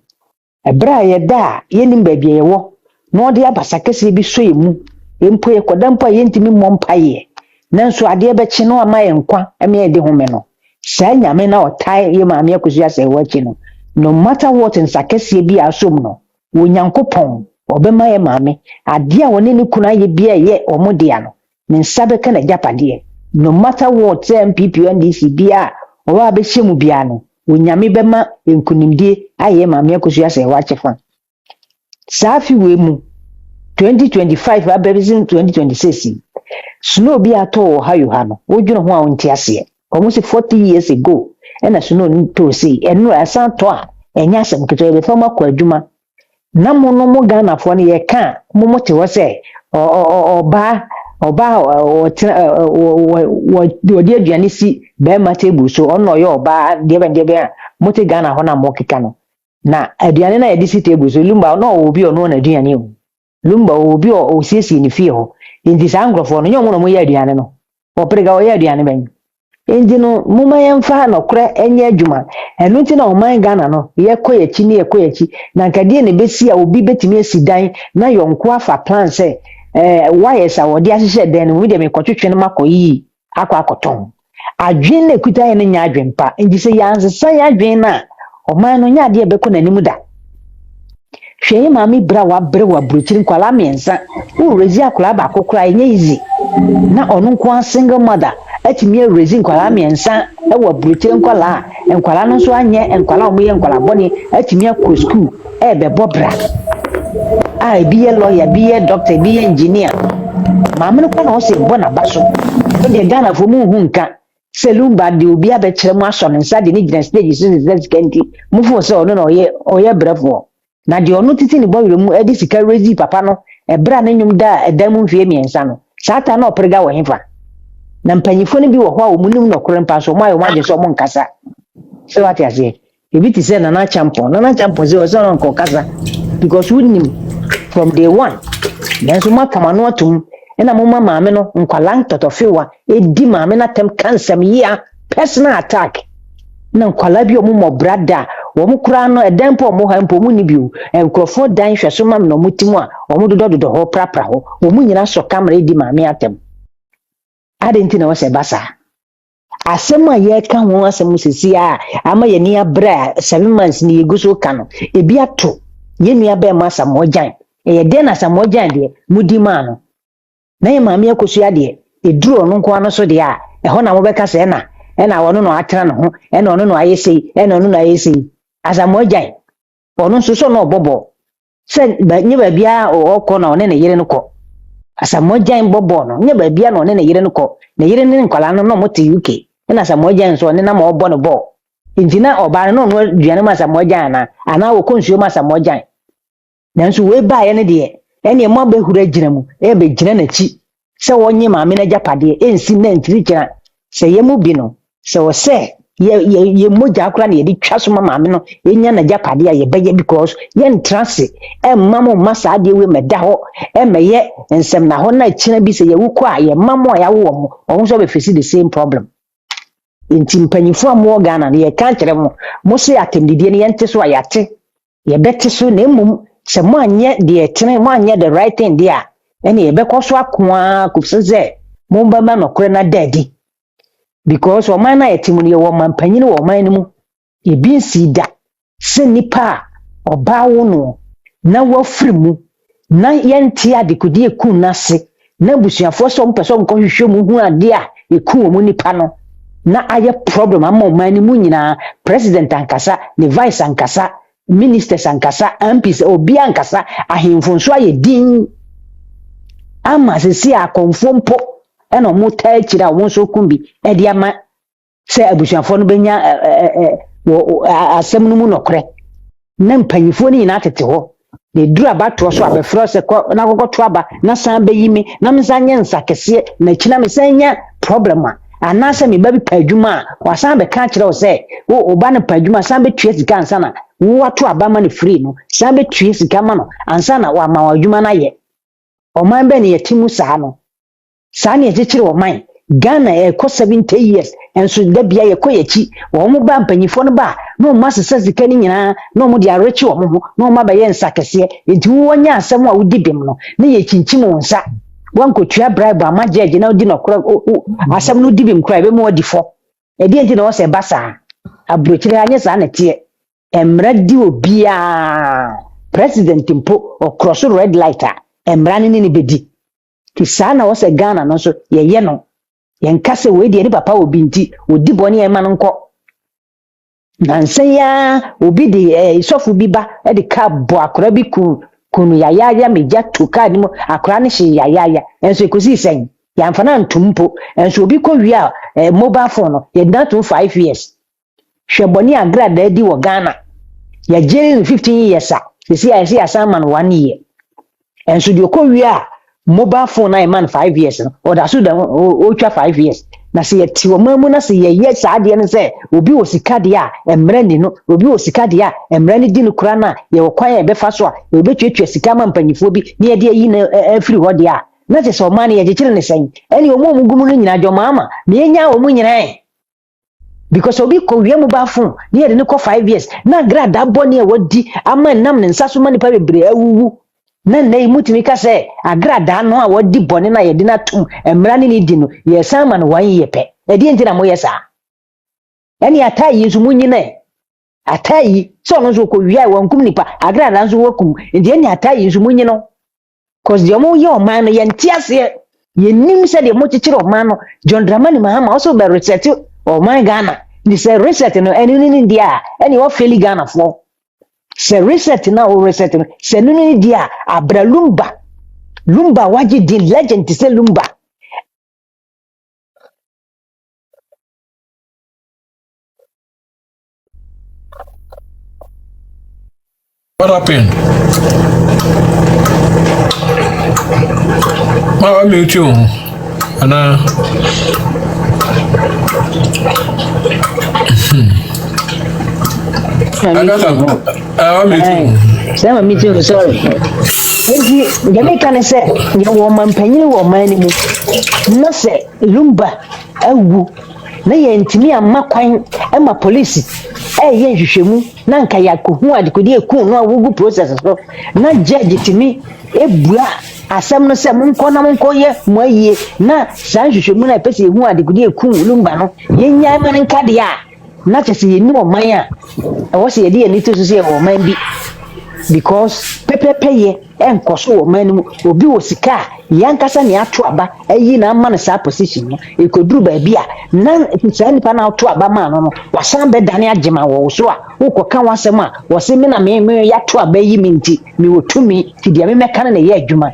ebra ye da yenim baabi ye wo no de abasa kese bi so emu empo ye kodampo yentimi mompaye nanso ade be chi no ama ye nkwa eme ye de home no sa nyame na otai ye maame akosu ase wachi no no matter what nsakese bi asom no wonyankopon obema ye maame ade a woni ne kuna ye bia ye omode ano ne nsabe ka na japade no matter what MPP NDC bia owa be shemu bia no onyame bema enkunimdie aye maame akosu ase wachefa safi we mu 2025 abebizin 2026 snow bi ato hayo hano wodwene ho a wonti ase almost 40 years ago ena snow nto sei eno asanto a enya asem keto be fama kwa adwuma na mo no mo Ghana fo ne ye ka mo mote wo se oba wodi aduane si be ma table so ono yo oba de be mote Ghana ho na mo keka no na aduane na ye di si table so Lumba no obi ono na aduane o Lumba obi o siesie ni fie ho indi sa angrofo no nyomo no mo ye aduane no oprega o ye aduane ben indi no muma ye mfa no kra enye adwuma enu nti na o man Ghana no ye koyachi ni ye koyachi na nkade ne besi a obi betimi asidan na yonko afa plan se why sa wodi ahye den we de me kwotwetwe no makoyi akoton adwen na kuta ye ne nya adwen pa indi se yanse ya adwen na o man no nya ade be ko nanimu da hwe maami bra wa bre wa bruchiri kwala miensa u rezi akola ba kokora enye easy na onu nko single mother atimi rezi kwala miensa e wa bruchiri kwala enkwala no so anye enkwala omo ye enkwala boni atimi akọ school e be bobra ai be lawyer be doctor be engineer maami no kwa na o se bona baso de Ghana fo mu hu nka Lumba de obi abekere mu aso ne nsa de ni gina stage since kenti mu fo se ono na oye brefo na de ono titi ni boyiro mu edi sika rezi papa no ebra na nyum da edam mfie miensa no sata na oprega wo hefa na mpanyifo ne bi wo ho a omunim no kore mpa so mo ayo maje so mo nkasa so what you say ebi ti say na champion ze o so no nkasa because we nim from day one then so makama no atum ena mo mama me no nkwala ntotofewa edi maame na tem cancer ya personal attack na nkwala bi omo mo brada wo mo kura no edempo mo ha mpo mu ni biu enkrofo dan hweso mam no mutimu a omo dododo ho prapra ho wo mu nyina so camera edi maame atem adenti na wo se basa asem a ye ka ho asem sisi a ama ye ni abra 7 months ni eguso ka no ebi ato ye nua ba ma samojan ye de na samojan de mudi ma no na ye maame akosu ade eduro no nko ano so de a ho na mo beka se na wono no atena no ho ono no ayesi ono no ayesi asamojan ono so no bobo se nye ba bia okọ na one ne yire no kọ asamojan bobo no nye ba bia na one ne yire no kọ ne yire ne nkwala no mo te UK na asamojan so ne na ma obo no bo intina oba no no duane ma asamojan na ana wo konsuo ma asamojan nanso we ba ye ne de ene mo ba hura gina mu e be gina na chi se wonye ma me na japade ensi na ntiri gina se ye mu bi no se wo se ye moja akura na ye di twaso ma me no enya na japade a ye beye because ye ntrase e mamo masa ade we meda ho e meye ensem na ho na china bi se ye wuko a ye mamo ya wo mo o so be face the same problem inti mpanyifo amu Ghana na ye kan kire mo se atemdidie ne yente so ayate ye bete so na emum se mo anye de etene mo anye the right thing there ene ye bekoso akoa kufseze mo baba no kure na daddy because o man na yetimu ne wo man panyini wo man ni mu ye bi nsida se nipa obawo no na wafiri mu na yente adekodi eku na se na busuafo so mpeso nko hwehwe mu hu ade a eku mu nipa no na aye problem amma man ni mu nyina president ankasa ne vice ankasa ministers ankasa MPs obi ankasa ahemfonso aye din ama sesi akonfompo eno mu ta kira won so kumbi e dia ma se abusuafo no benya asem no mu nokre na mpanyifo ni na tete ho ne dura bato so abefro se na kokoto aba na san beyimi na msanye nsakese na kina mesanya problem ana se me babi padwuma wasan be ka kira o se wo oba ne padwuma san be tue sika ansa na wo ato aba ma ne free no san be tue sika ma no ansa na wa ma wadwuma na ye o man be ne yetimu saa no saa ne yekire o man Ghana ko 70 years enso da bia ye koyechi wo mo ba mpanyifo no ba no masesa sika ni nyina no mo dia rechi wo mo no ma ba ye nsakese enti wo nya asem a wodi bem no ne ye chinchim wonsa wanko tua bribe ama jeje na odi no kora asem no di bem kora be mo odi fo e di enti na wo se basa abrochire anye saa na tie emra di obia president mpo o cross red light a emra ni bedi ti saa na wo se Ghana no so ye no yenkase we de ni papa obi nti odi boni e man nko nansen ya obi de isofu bi ba e de ka bo akora bi kunu ya meja tuka ni mo akora ni hye ya enso ekosi sen ya mfana ntumpo enso obi ko wi a mobile phone no ye na to 5 years hwe boni agrada di wo Ghana ya jeri 15 years a sisi asan 1 year enso de ko wi a mobile phone na man 5 years no or da so da o twa 5 years na se yeti wo mamu na se ye yes ade ne se obi wo sika de a emre ni no obi wo sika de a emre ni di no kura na ye wo kwan e be fa so a ye be twetwe sika ma mpanyifo bi ne ye de yi na afiri ho de a na se so man ye gikire ne sen eni o mu gumu no nyina jo mama me nya o mu nyina because obi ko wie mobile phone ne ye de ne ko 5 years na grada boni e wodi ama nam ne nsa so mani pa bebre awuwu na nei mutimi ka se agrada no a wodi bone na yedi na tum emra ni di no ye sama no wan yepe e di entina mo yesa eni atayi nso munyine atayi so no so ko wiai wankum nipa agrada nso wakum ndi eni atayi nso munyino cause de mo ye o man no ye ntiase ye nim se de mo chichire o man no John Dramani Mahama also be reset o man Ghana ni se reset no eni ni dia eni wo feli Ghana fo se reset na o reset no se nunu dia abra Lumba waji din legend se Lumba What happened? Ma mi uchu ana Sama meeting sorry. Enti gane kan se ye wo man panyin wo man ni mu na se Lumba awu na ye ntimi amma kwan ma police ye hwehwemu na nka yakohu adekodi eku no awugu process so na judge timi ebua asem no se monko na monko ye moaye na san hwehwemu na pese ehu adekodi eku Lumba no ye nya man nka de a na chese ye ni o man a wo se ye de ni to so se wo man bi because pepepe enkoso wo manu obi wo sika yankasa ne ato aba ayi na ama ne sa position no ekoduru ba bia na sa nipa na ato aba ma no wasan be dane agema wo so a wokoka wasem a wo se me na me ya to aba yi mi nti me wotumi ti dia me meka na ye adwuma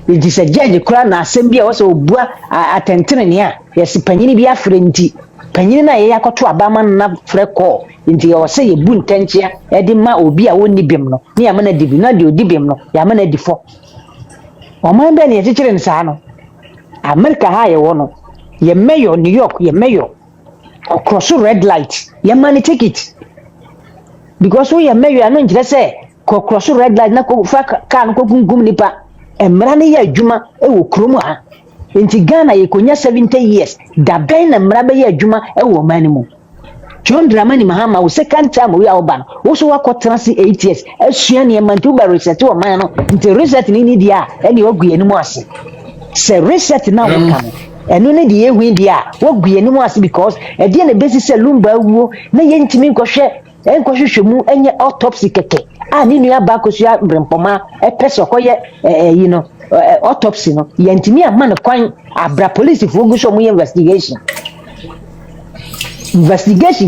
it is a judge kura na asem bia wo se obua atentene ne a yesi panyini bia frɛ nti panyini na ye yakoto aba ma na frɛ call nti o se ye bu ntanchia e di ma obi a woni bim no ne ya mana dibi na di odi bim no ya mana di fo o man be ne ye kikire nsa no America ha ye wo no ye mayor New York ye mayor across red light ye man take it because we ye mayor no njire se ko cross red light na ko fa kan ko gungum nipa emra ne ye adwuma e wo kromu ha nti Ghana ye konya 70 years da ben na mra be ye adwuma e wo man mu John Dramani Mahama wo second time we are ban wo so wakotena si 8 years asua ne man to ba reset wo man no nti reset ni dia e ne ogu animu ase se reset na wo kan eno ne die ehu dia wogu animu ase because e dia ne besi se Lumba wuo na ye ntimi nkɔhwehwɛ mu enye autopsy keke a ni nua ba kosua brempoma e pese koye autopsy no ye ntimi ama ne kwan abra police fo gu so mu investigation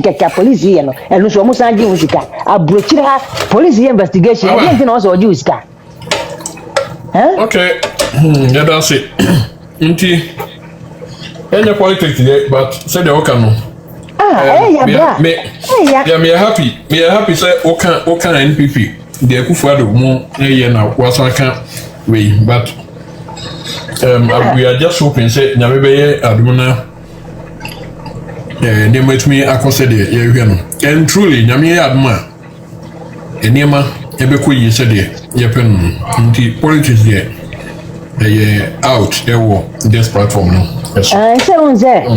keke police ye no eno so mo san gi usika abrochira police investigation e dey na so gi usika okay yeah that's it nti any politics there but say the oka no me happy say oka NPP the Akufo-Addo mo ye na wasaka we but we are just hoping say nyame be ye adumna they met me akose de ye hwe no and truly nyame ye aduma enema ebeko yi se de ye pen nti politics there out this platform no say on say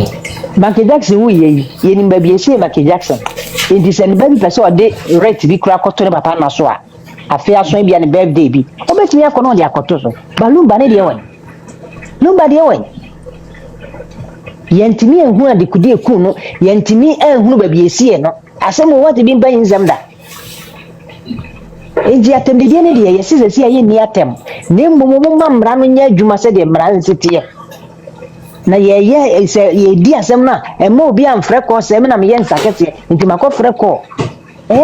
Michael Jackson we ye ni ba bi say Michael Jackson nti se ni ba bi pese o de rate bi kura koto ne papa na so a afia so bia ne birthday bi obetimi akono de akoto so ba Lumba ne de won Lumba de won yentimi enhu adekudi eku no yentimi enhu ba bi esie no asem what bi ban nzam da eji atem de ne de yesi se ye ni atem ne mmomo mamra no nya adwuma se de mra nsetie na ye di asem na e ma obi amfre ko se me na me ye nsakete nti makọ frɛ ko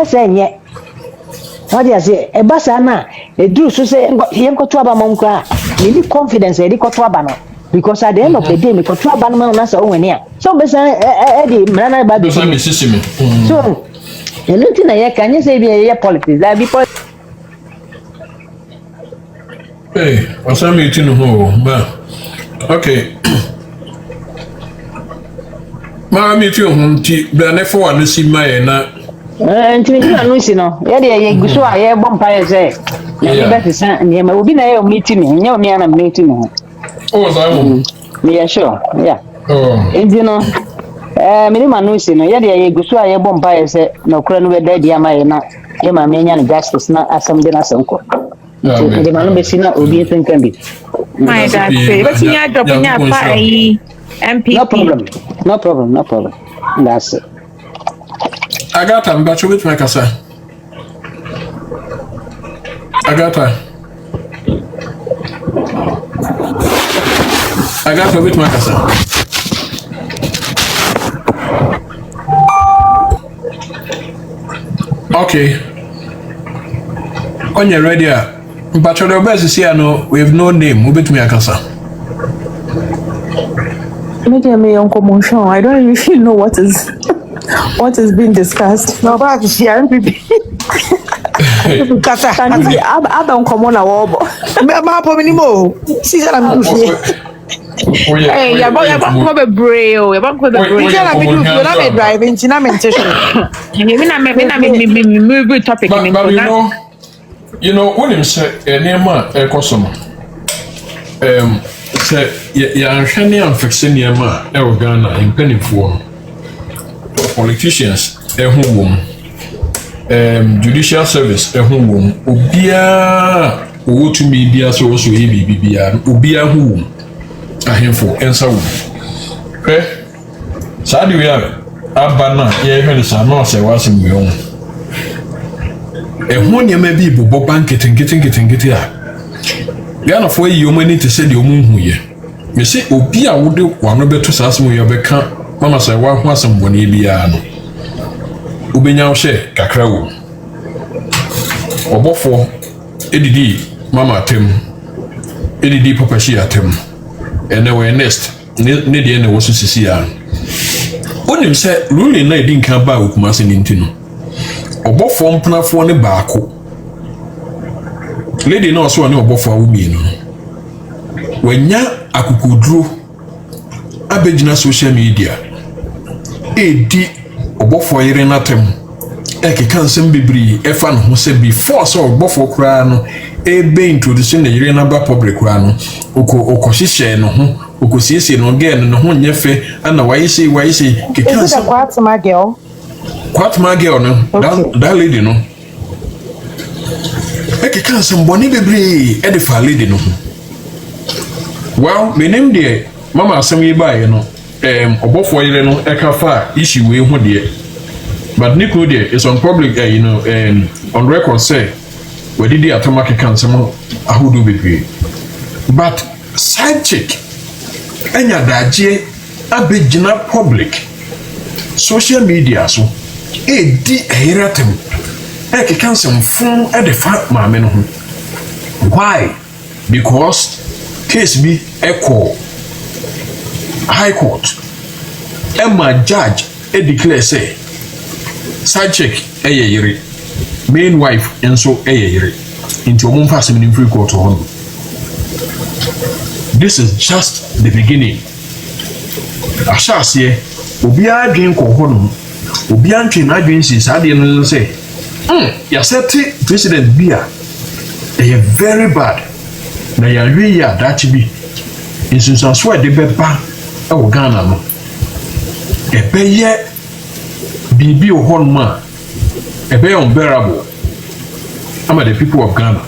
se nye wadi ase e basa na e duru so se ye nkoto aba mo nkra ye di confidence e di koto aba no because at the end of the day me koto aba no na so woni a so be say e di mra na ba be so enti na ye kan ye se bi ye politics that be hey what's am eating ho ba okay ma mi tu ho nti bra ne fo wa no si mai na nti mi na no si no ye de ye guso a ye bom pa ye se ye be tsa ne ma obi na ye o meeting me nya o mi ana meeting me oh za mo me ya sure yeah nti no mi ni ma no si no ye de ye guso a ye bom pa ye se na okura no be da dia ma ye na ye ma me nya ne justice na asam de na sanko de ma no be si na obi thinkan bi my dad say but you drop nya pa MP no problem that's it Agata mbacho bit makasa Agata bit makasa okay on you ready mbacho the best is here no we have no name bit makasa me Uncle Monchon. I don't really know what is being discussed. No, but she MPP. Kata. I don't come on a wobble. Ma po minimo. Si sala mi kufi. Hey, ya ba braille. Ya ba ko braille. Si sala mi kufi. Na me driving, na me station. Me move topic but you know when him say enema e kosomo. Say ya hwene amfixe niema e o Ghana impenifo politicians hu wom judicial service hu wom obia owotumi bia so so ye bibia obia hu wom ahemfo ensa wom sadi we abana ye hwene sa no se wasem we on ɛho nneɛma bi bobɔ ba nketenkete a Ghanafoɔ yi wɔn ani te sɛ deɛ wɔn hu yɛ mese obi a wode wano bɛto saa asɛm yɛ bɛka mama sɛ waho asɛm bɔne biara no wobɛnya wo hyɛ kakra wɔ ɔbɔfoɔ edidi mama atem edidi papa hyi atem ɛnɛ wɔ next ne deɛ na wɔ so sisi a wonim sɛ ruling na edi nkan ba okuma sɛ ne nti no ɔbɔfoɔ mpenafoɔ ne baako lady na ɔso ne ɔbɔfoɔ awo mmienu wanya akokoduro abɛgyina social media edi ɔbɔfoɔ yere n'atem ɛkeka nsɛm bebree ɛfa ne ho sɛ before sɛ ɔbɔfoɔ koraa no ebe introduce ne yere n'aba public koraa no ɔkɔhyehyɛ ne ho ɔkɔsiesie no girl ne ho nyɛ fɛ ana wayɛ sei keka nsɛm Kwatma girl no that lady no ɛkeka nsɛm bɔne bebree ɛde fa lady no ho well menim deɛ mama asɛm yi baeɛ no ɔbɔfoɔ yere no ɛka fa issue wei ho deɛ but ne kuro deɛ is on public on record say wadidi atoma keka nsɛm ahodoɔ bebree but side chick anya dagye abɛgyina public social media so edi ɛyere atem ɛkeka nsɛm fun ɛde fa maame no ho why because case bi ɛkɔ high court Emma judge declare say side chick ɛyɛ yere main wife nso ɛyɛ yere nti ɔmo mfa asɛm no free court hɔ this is just the beginning ahyɛ aseɛ obiara adwen kɔ hɔ no obiara ntwe n'adwen si saa deɛ no sɛ yɛsɛte president bi a ɛyɛ very bad na yɛahwɛ yi a daakye bi nsunsuanso a ɛde bɛba ɛwɔ Ghana no ɛbɛyɛ biribi wɔ hɔ nom a ɛbɛyɛ unbearable ama the people of Ghana.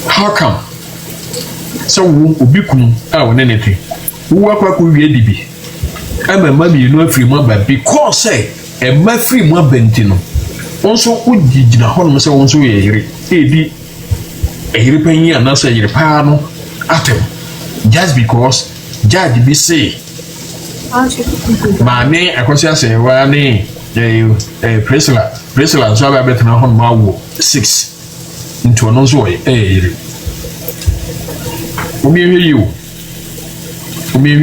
How come sɛ wo obi kunu a wɔne ne te wo akɔ wie di bi ama mma mmienu afiri mu aba because sɛ ɛmma afiri mu aba nti no wɔn nso wogyina hɔ nom sɛ wɔn nso yɛ yere ɛdi ɛyere panyin anaasɛ yere paa no atem just because judge bi say maame akwasi asɛnwa ne Priscilla nso aba bɛtena hɔ nom awo 6 nti ɔno nso ɛyɛ yere omiehwe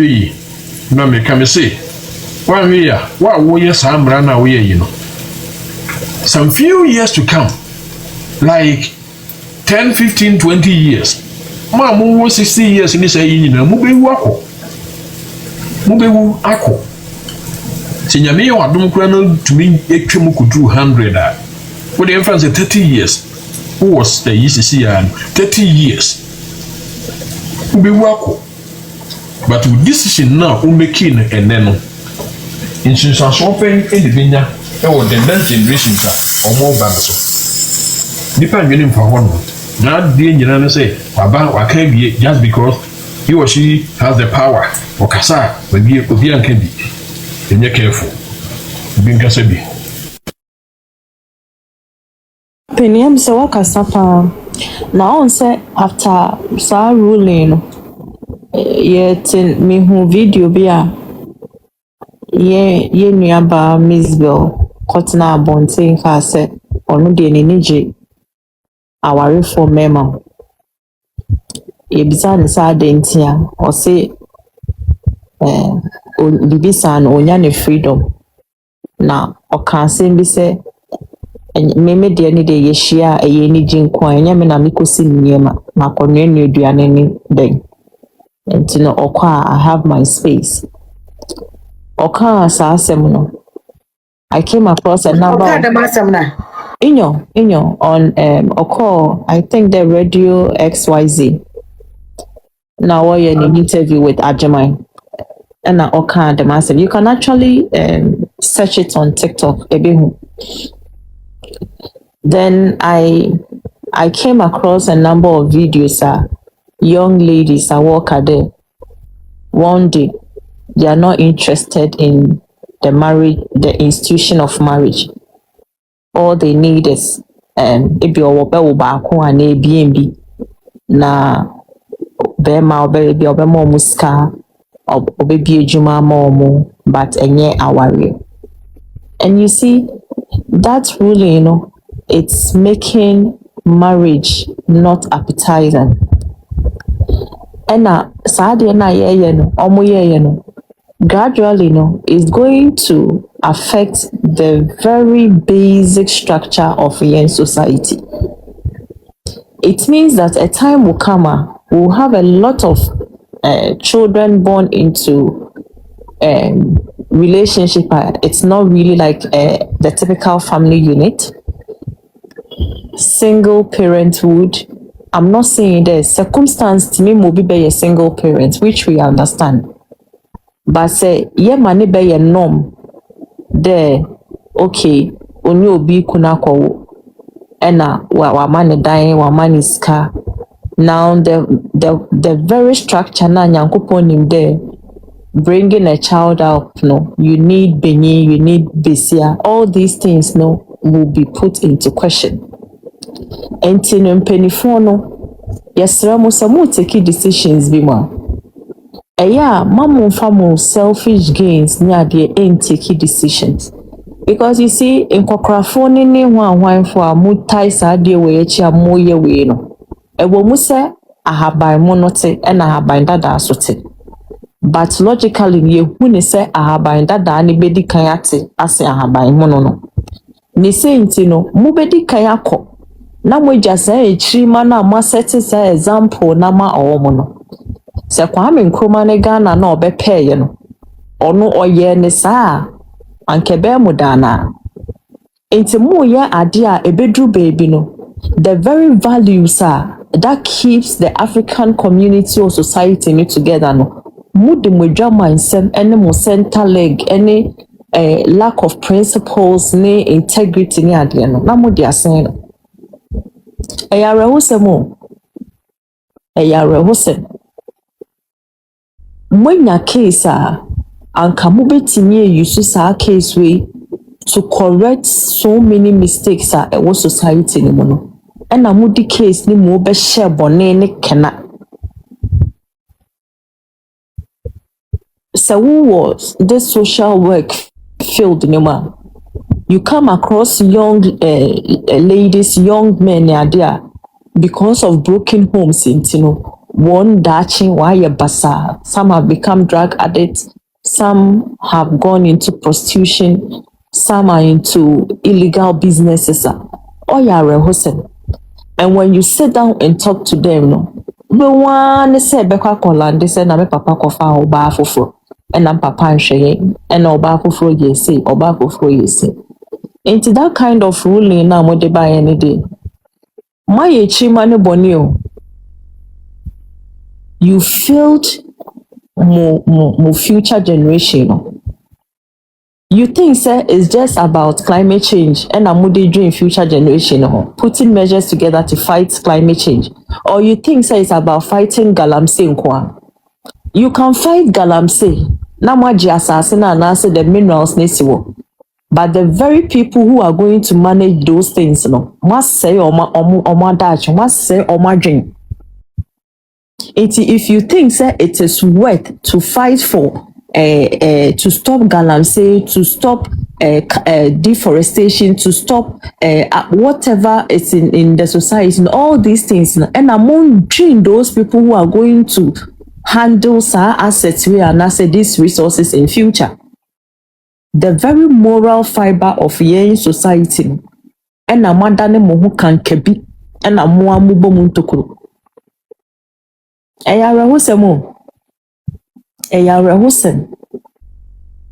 yi na meka me say wanhwe ya wa woyɛ saa mmara na woyɛ yi no some few years to come like 10 15 20 years ma mo 60 years ni say yi nyina mo bewu akɔ sɛ nyame yɛ wadom kora no tumi atwa mu kuduru 100 a wode ɛmfa sɛ 30 years who was yi sisi ya 30 years ubewu akɔ but with decision now umeki no ɛnɛ no nsunsuansoɔ pɛn ɛde bɛnya ɛwɔ the next generation a ɔmo ba no so nipa ndwene mfa hɔ no na adeɛ nyina no sɛ waka awie just because he or she has the power ɔkasa obi anka bi ɛnyɛ careful obi nkasa bi Peniem sɛ wakasa paa na ɔn sɛ after saa ruling no yɛte mehu video bi a yɛ nuaba Misbel kɔtena abɔnten kaa sɛ ɔno deɛ n'ani gye awarefoɔ mmarima yɛbisa ne saa adɛn nti a ɔse bibi saa no ɔnya ne freedom na ɔka asɛm bi sɛ meme deɛ ne deɛ yɛhyia a ɛyɛ ni gye nko a ɛnyɛ me na mekɔsi nneɛma na akɔnnuanua aduane ne dɛn nti no ɔkɔ a I have my space ɔka saa asɛm no I came across a number of Inyo on ɔkɔ I think the radio Exp0se na wɔyɛ an interview with Ajaman and ɔka the asɛm you can actually search it on TikTok ebehu. Then I came across a number of videos young ladies walk there. One day they are not interested in the institution of marriage. All they need is ebi owo be wo baako ana ebi na be ma obe bi obe mo muska obe bi ejuma ma omo but enye aware. And you see that ruling, it's making marriage not appetizing. And sadly na ye no omo ye no gradually is going to affect the very basic structure of a society. It means that a time will come, we'll have a lot of children born into relationship. It's not really like the typical family unit. Single parenthood. I'm not saying there's circumstance to me will be a single parent, which we understand. But say, yeah, money be a norm. There, okay, only obi kuna kwa ena wa money dying, wa money ska. Now the very structure na nyankopon him there, bringing a child out, you need benyi, you need besia. All these things, will be put into question. Enti no mpanifo yesra mo samu take decisions bi ma. Eya mamu famu selfish gains ni ade take decisions. Because you see in kokkrafo ni hwan fo amutai saade we echi amoye we no. Ewo mu se ahaban mo no te na ahaban dada asote. But logically ye hu ni se ahaban dada ni bedi kan ate ase ahaban mo no. Ni se nti no mu bedi kan akọ na mo jasa echiri ma na ma set say example na ma owo no. Se Kwame Nkrumah ne Ghana na obepeye no ono oye ne saa ankebe mu dana enti mu ye ade a ebedru baby no the very values that keeps the African community or society me together no mu de modwa mansem ene mo center leg any lack of principles ne integrity ne ade no na mo de asen no eyare hosemo mwenya case anka mo betimi use sa case we to correct so many mistakes in society ni mo no na mo di case ni mo be share bone ne kena so was this social work field ni ma you come across young ladies, young men there because of broken homes one daching why basa. Some have become drug addicts, some have gone into prostitution, some are into illegal businesses. And when you sit down and talk to them, the one say beka kolande say na me papa kofa oba foforo and am papa nhwe and oba foforo ye say oba foforo ye say. Into that kind of ruling na mo de buy any day. My chimane bonio. You failed more future generation. You think sir it's just about climate change and I'm dream future generation putting measures together to fight climate change, or you think sir it's about fighting galamsey nkwa. You can fight galamsey na maji assassin and answer the minerals nesiwo. But the very people who are going to manage those things must say must say dream. If you think say it is worth to fight for to stop galamsey, to stop deforestation, to stop whatever is in the society, and all these things, and among those people who are going to handle our assets, we are say these resources in future. The very moral fiber of yen society, and a madane mohu kan kebi, and a mua mubo muntokuru.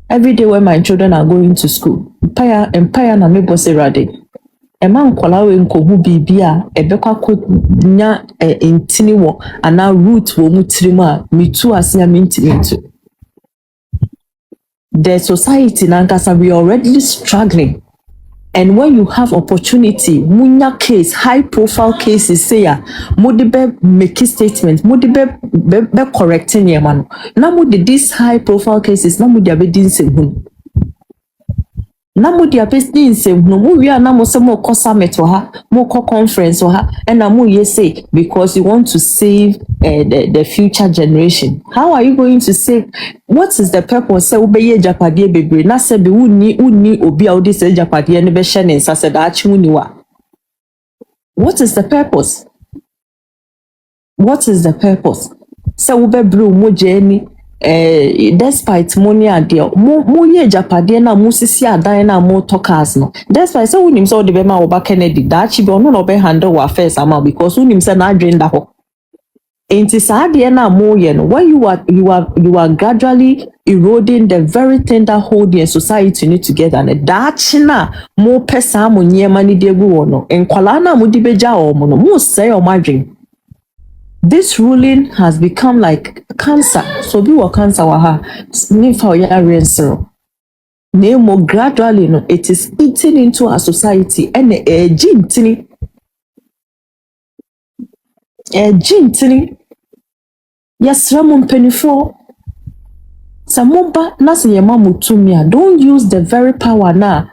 Every day when my children are going to school, empire na mebo se rade. Ema nkwala we nkohu bibia ebekwa ko nya intini wo ana root wo mutirimu a mitu asia mintu. The society nankasa we already struggling, and when you have opportunity munya case high profile cases say modibe make statement modibe be correcting your man na modi these high profile cases na modi abedin se hu na mo dia pesi nsem no mo wi na mo se mo ko summit ha mo ko conference ha and na mo ye say because you want to save the future generation. How are you going to save? What is the purpose? Say obeye japade bebre na se be uni obi a odi se japade ne be hye ne nsa se da achi muniwa. What is the purpose? What is the purpose? Say wo be bro mo jeni despite money ade mo ye japade na mo sisi adan na mo talkers no despite say unim say o de be ma wo ba Kennedy da chi be ono no be handle affairs ama because unim say na adwen da ho enti sa ade na mo ye no when you are gradually eroding the very thing that hold the society together and da chi na mo pesa mo nyema ni de gu wo no enkwala na mo di beja o mo no mo say o madwen. This ruling has become like cancer. So be what cancer waha. Nemo gradually no, it is eating into our society and a gentini. Yes, Ramon Penifo. Samomba nasi yema mutumia. Don't use the very power na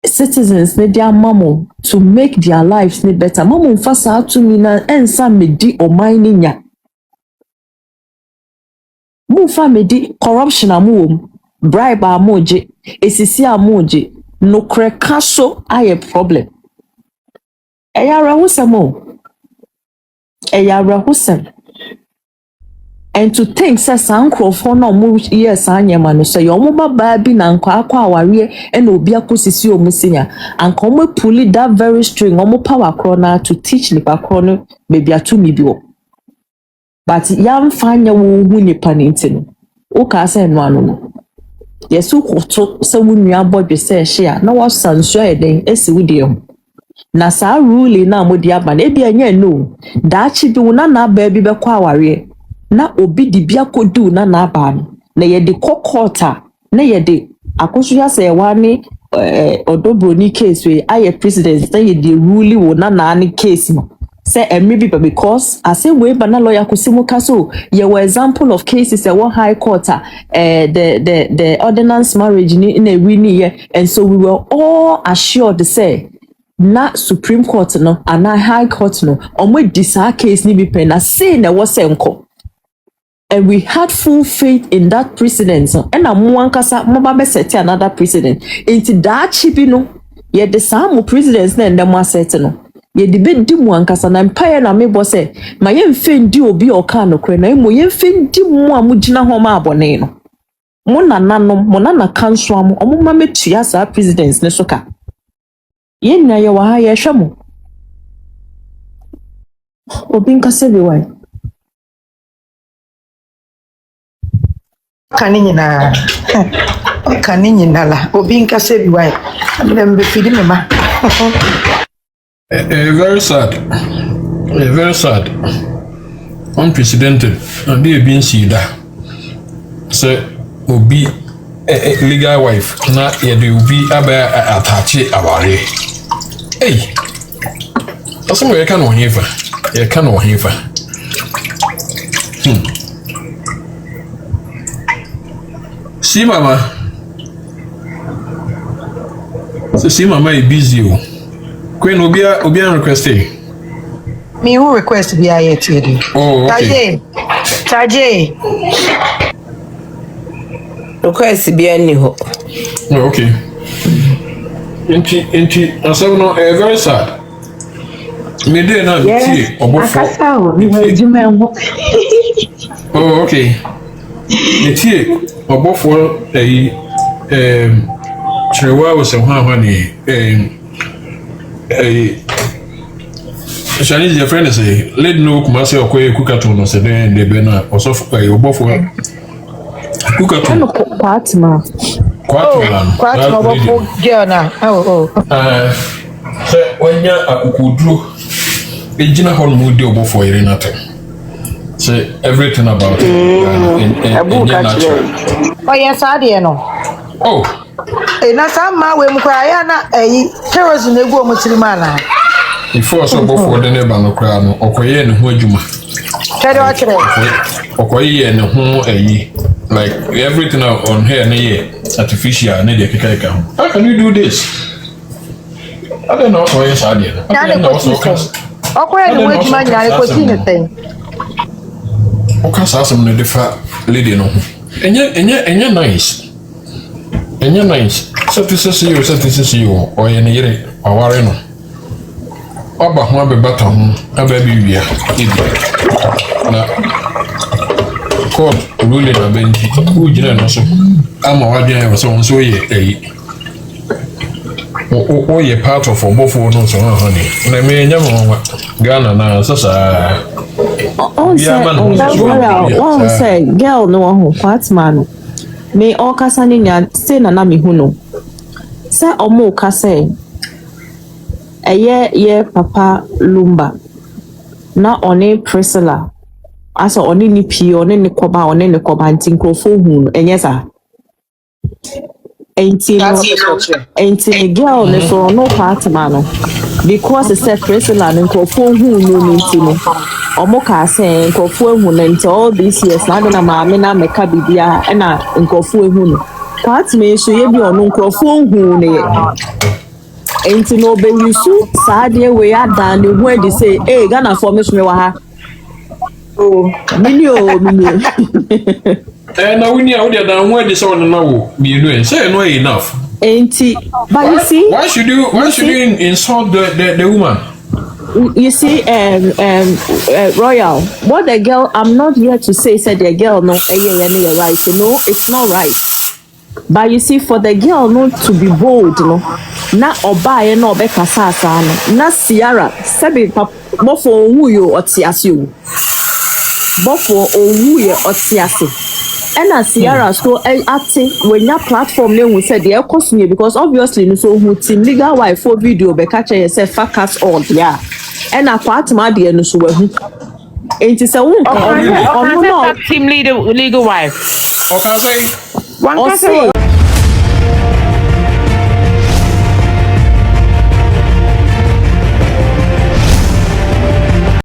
citizens need their mamo to make their lives need better. Mamo mfasa to me na ensa medi o mining. Mufa medi corruption amu bribe amoje esisi amoje no krekaso aye problem. Eyara husam. And to think say sankro for no mu yes anyama no say yomo baba bi na nkwa akwa aware e na obi akosisi omusinya anka omo pull that very string omo power corner to teach nipa corner maybe atumi bi wo but yam fanya wo hu nipa nintino o ka say no ano no yesu koto say wunu abodwe say hye na wo sanso eden esi wudi ho na sa rule na amodi aba na ebi anya no da chi bi wona na aba bi be kwa aware na obi di bia kodu na aba na ye de kokota na ye de akoso ya say wani odo Bronii case we aye president say ye de rule wo na ani case no say maybe because I say we ba na lawyer kosimu kaso ye were example of cases that one high court the ordinance marriage in a winning and so we were all assured to say na Supreme Court no and na High Court no omo disa case ni bi pen na say na wo say nko. And we had full faith in that precedent. And I'm one kasa mobile set another precedent. Into that chippy no, yet the same presidents then the more set no. Ye debate di one kasa na empire na me boss say, my yen fin di obi or can okre na mo yen fin di mo amujina homa abone no. Mona nanom, mona na council mo, omo mame tua sa presidents ne soka. Yen na ye wa ha ye hwemo. Obi nkasa bi wai. Kanina la obi nkase bi wai ambe fidi me ma very sad unprecedented and they been see that so obi legal wife na ye de obi aba attach aware hey aso ye kan wo hefa See mama. So see mama is busy. Queen Obia requesting. Me who request be I yet. Oh, okay. Taje. Request be any ho. Oh, okay. Inti aso no very sad. Me dey na see obofo. Oh, okay. Etie obofo chrewa wo se hwa ni shani je friend say let no kuma say okoye kukato no se den de be na osofo obofo kukato kwatma obofo girl na se wanya akukuduro ejina ho no de obofo yire na te. Say everything about it in natural. Oh yes, I did no. Oh. Na sama we mkwa ya na kerosene egu omusirimana. Before so before the neighbor no kra no okoye ne ho adwuma. Kere. Okoye ne ho like everything on here na ye artificial ne de keka how can you do this? I don't know so yes idea. I don't know so okore ni we juma nyare ko ti nten o ka sa asem ne de fa lady no enye nice so to say you o ye ne yere aware no oba ho abeba ho aba bi wia ibi na court ruling na benji ku jina no so ama wadwen so nso ye o ye part of obofo no so ha ni na me nya mo Ghana na sasa on say girl no ho what man me o kasa ni nya say na me hu no say omo kasa ye papa Lumba na one Priscilla asa one ni pie one ni koba ntin krofo hu enye sa enti girl ne so no part man because it said Priscilla and krofo hu no nti no omo ka say krofo hu no nti all these years na na maame na meka bibia na krofo hu no part me so ye bi ono krofo hu ne enti no be yusu saade we ada ne hu edi say Ghana formation we wa ha mini na wini a wodi da hu edi say on na wo bienu say no enough enti but you see why should you insult the woman? You see Royal what the girl I'm not here to say said the girl no right no it's not right. But you see, for the girl not to be bold, no, na obaye no be kasasa no, na Sierra sebi bofo who you otiasi you, bofo who you otiasi. And Sierra so ati when your platform name we said the cost me because obviously no so who team legal wife for video be catch yourself fuck us all yeah. And a part my dear no so who. Ain't it so? Team legal wife. Okay, say. Or say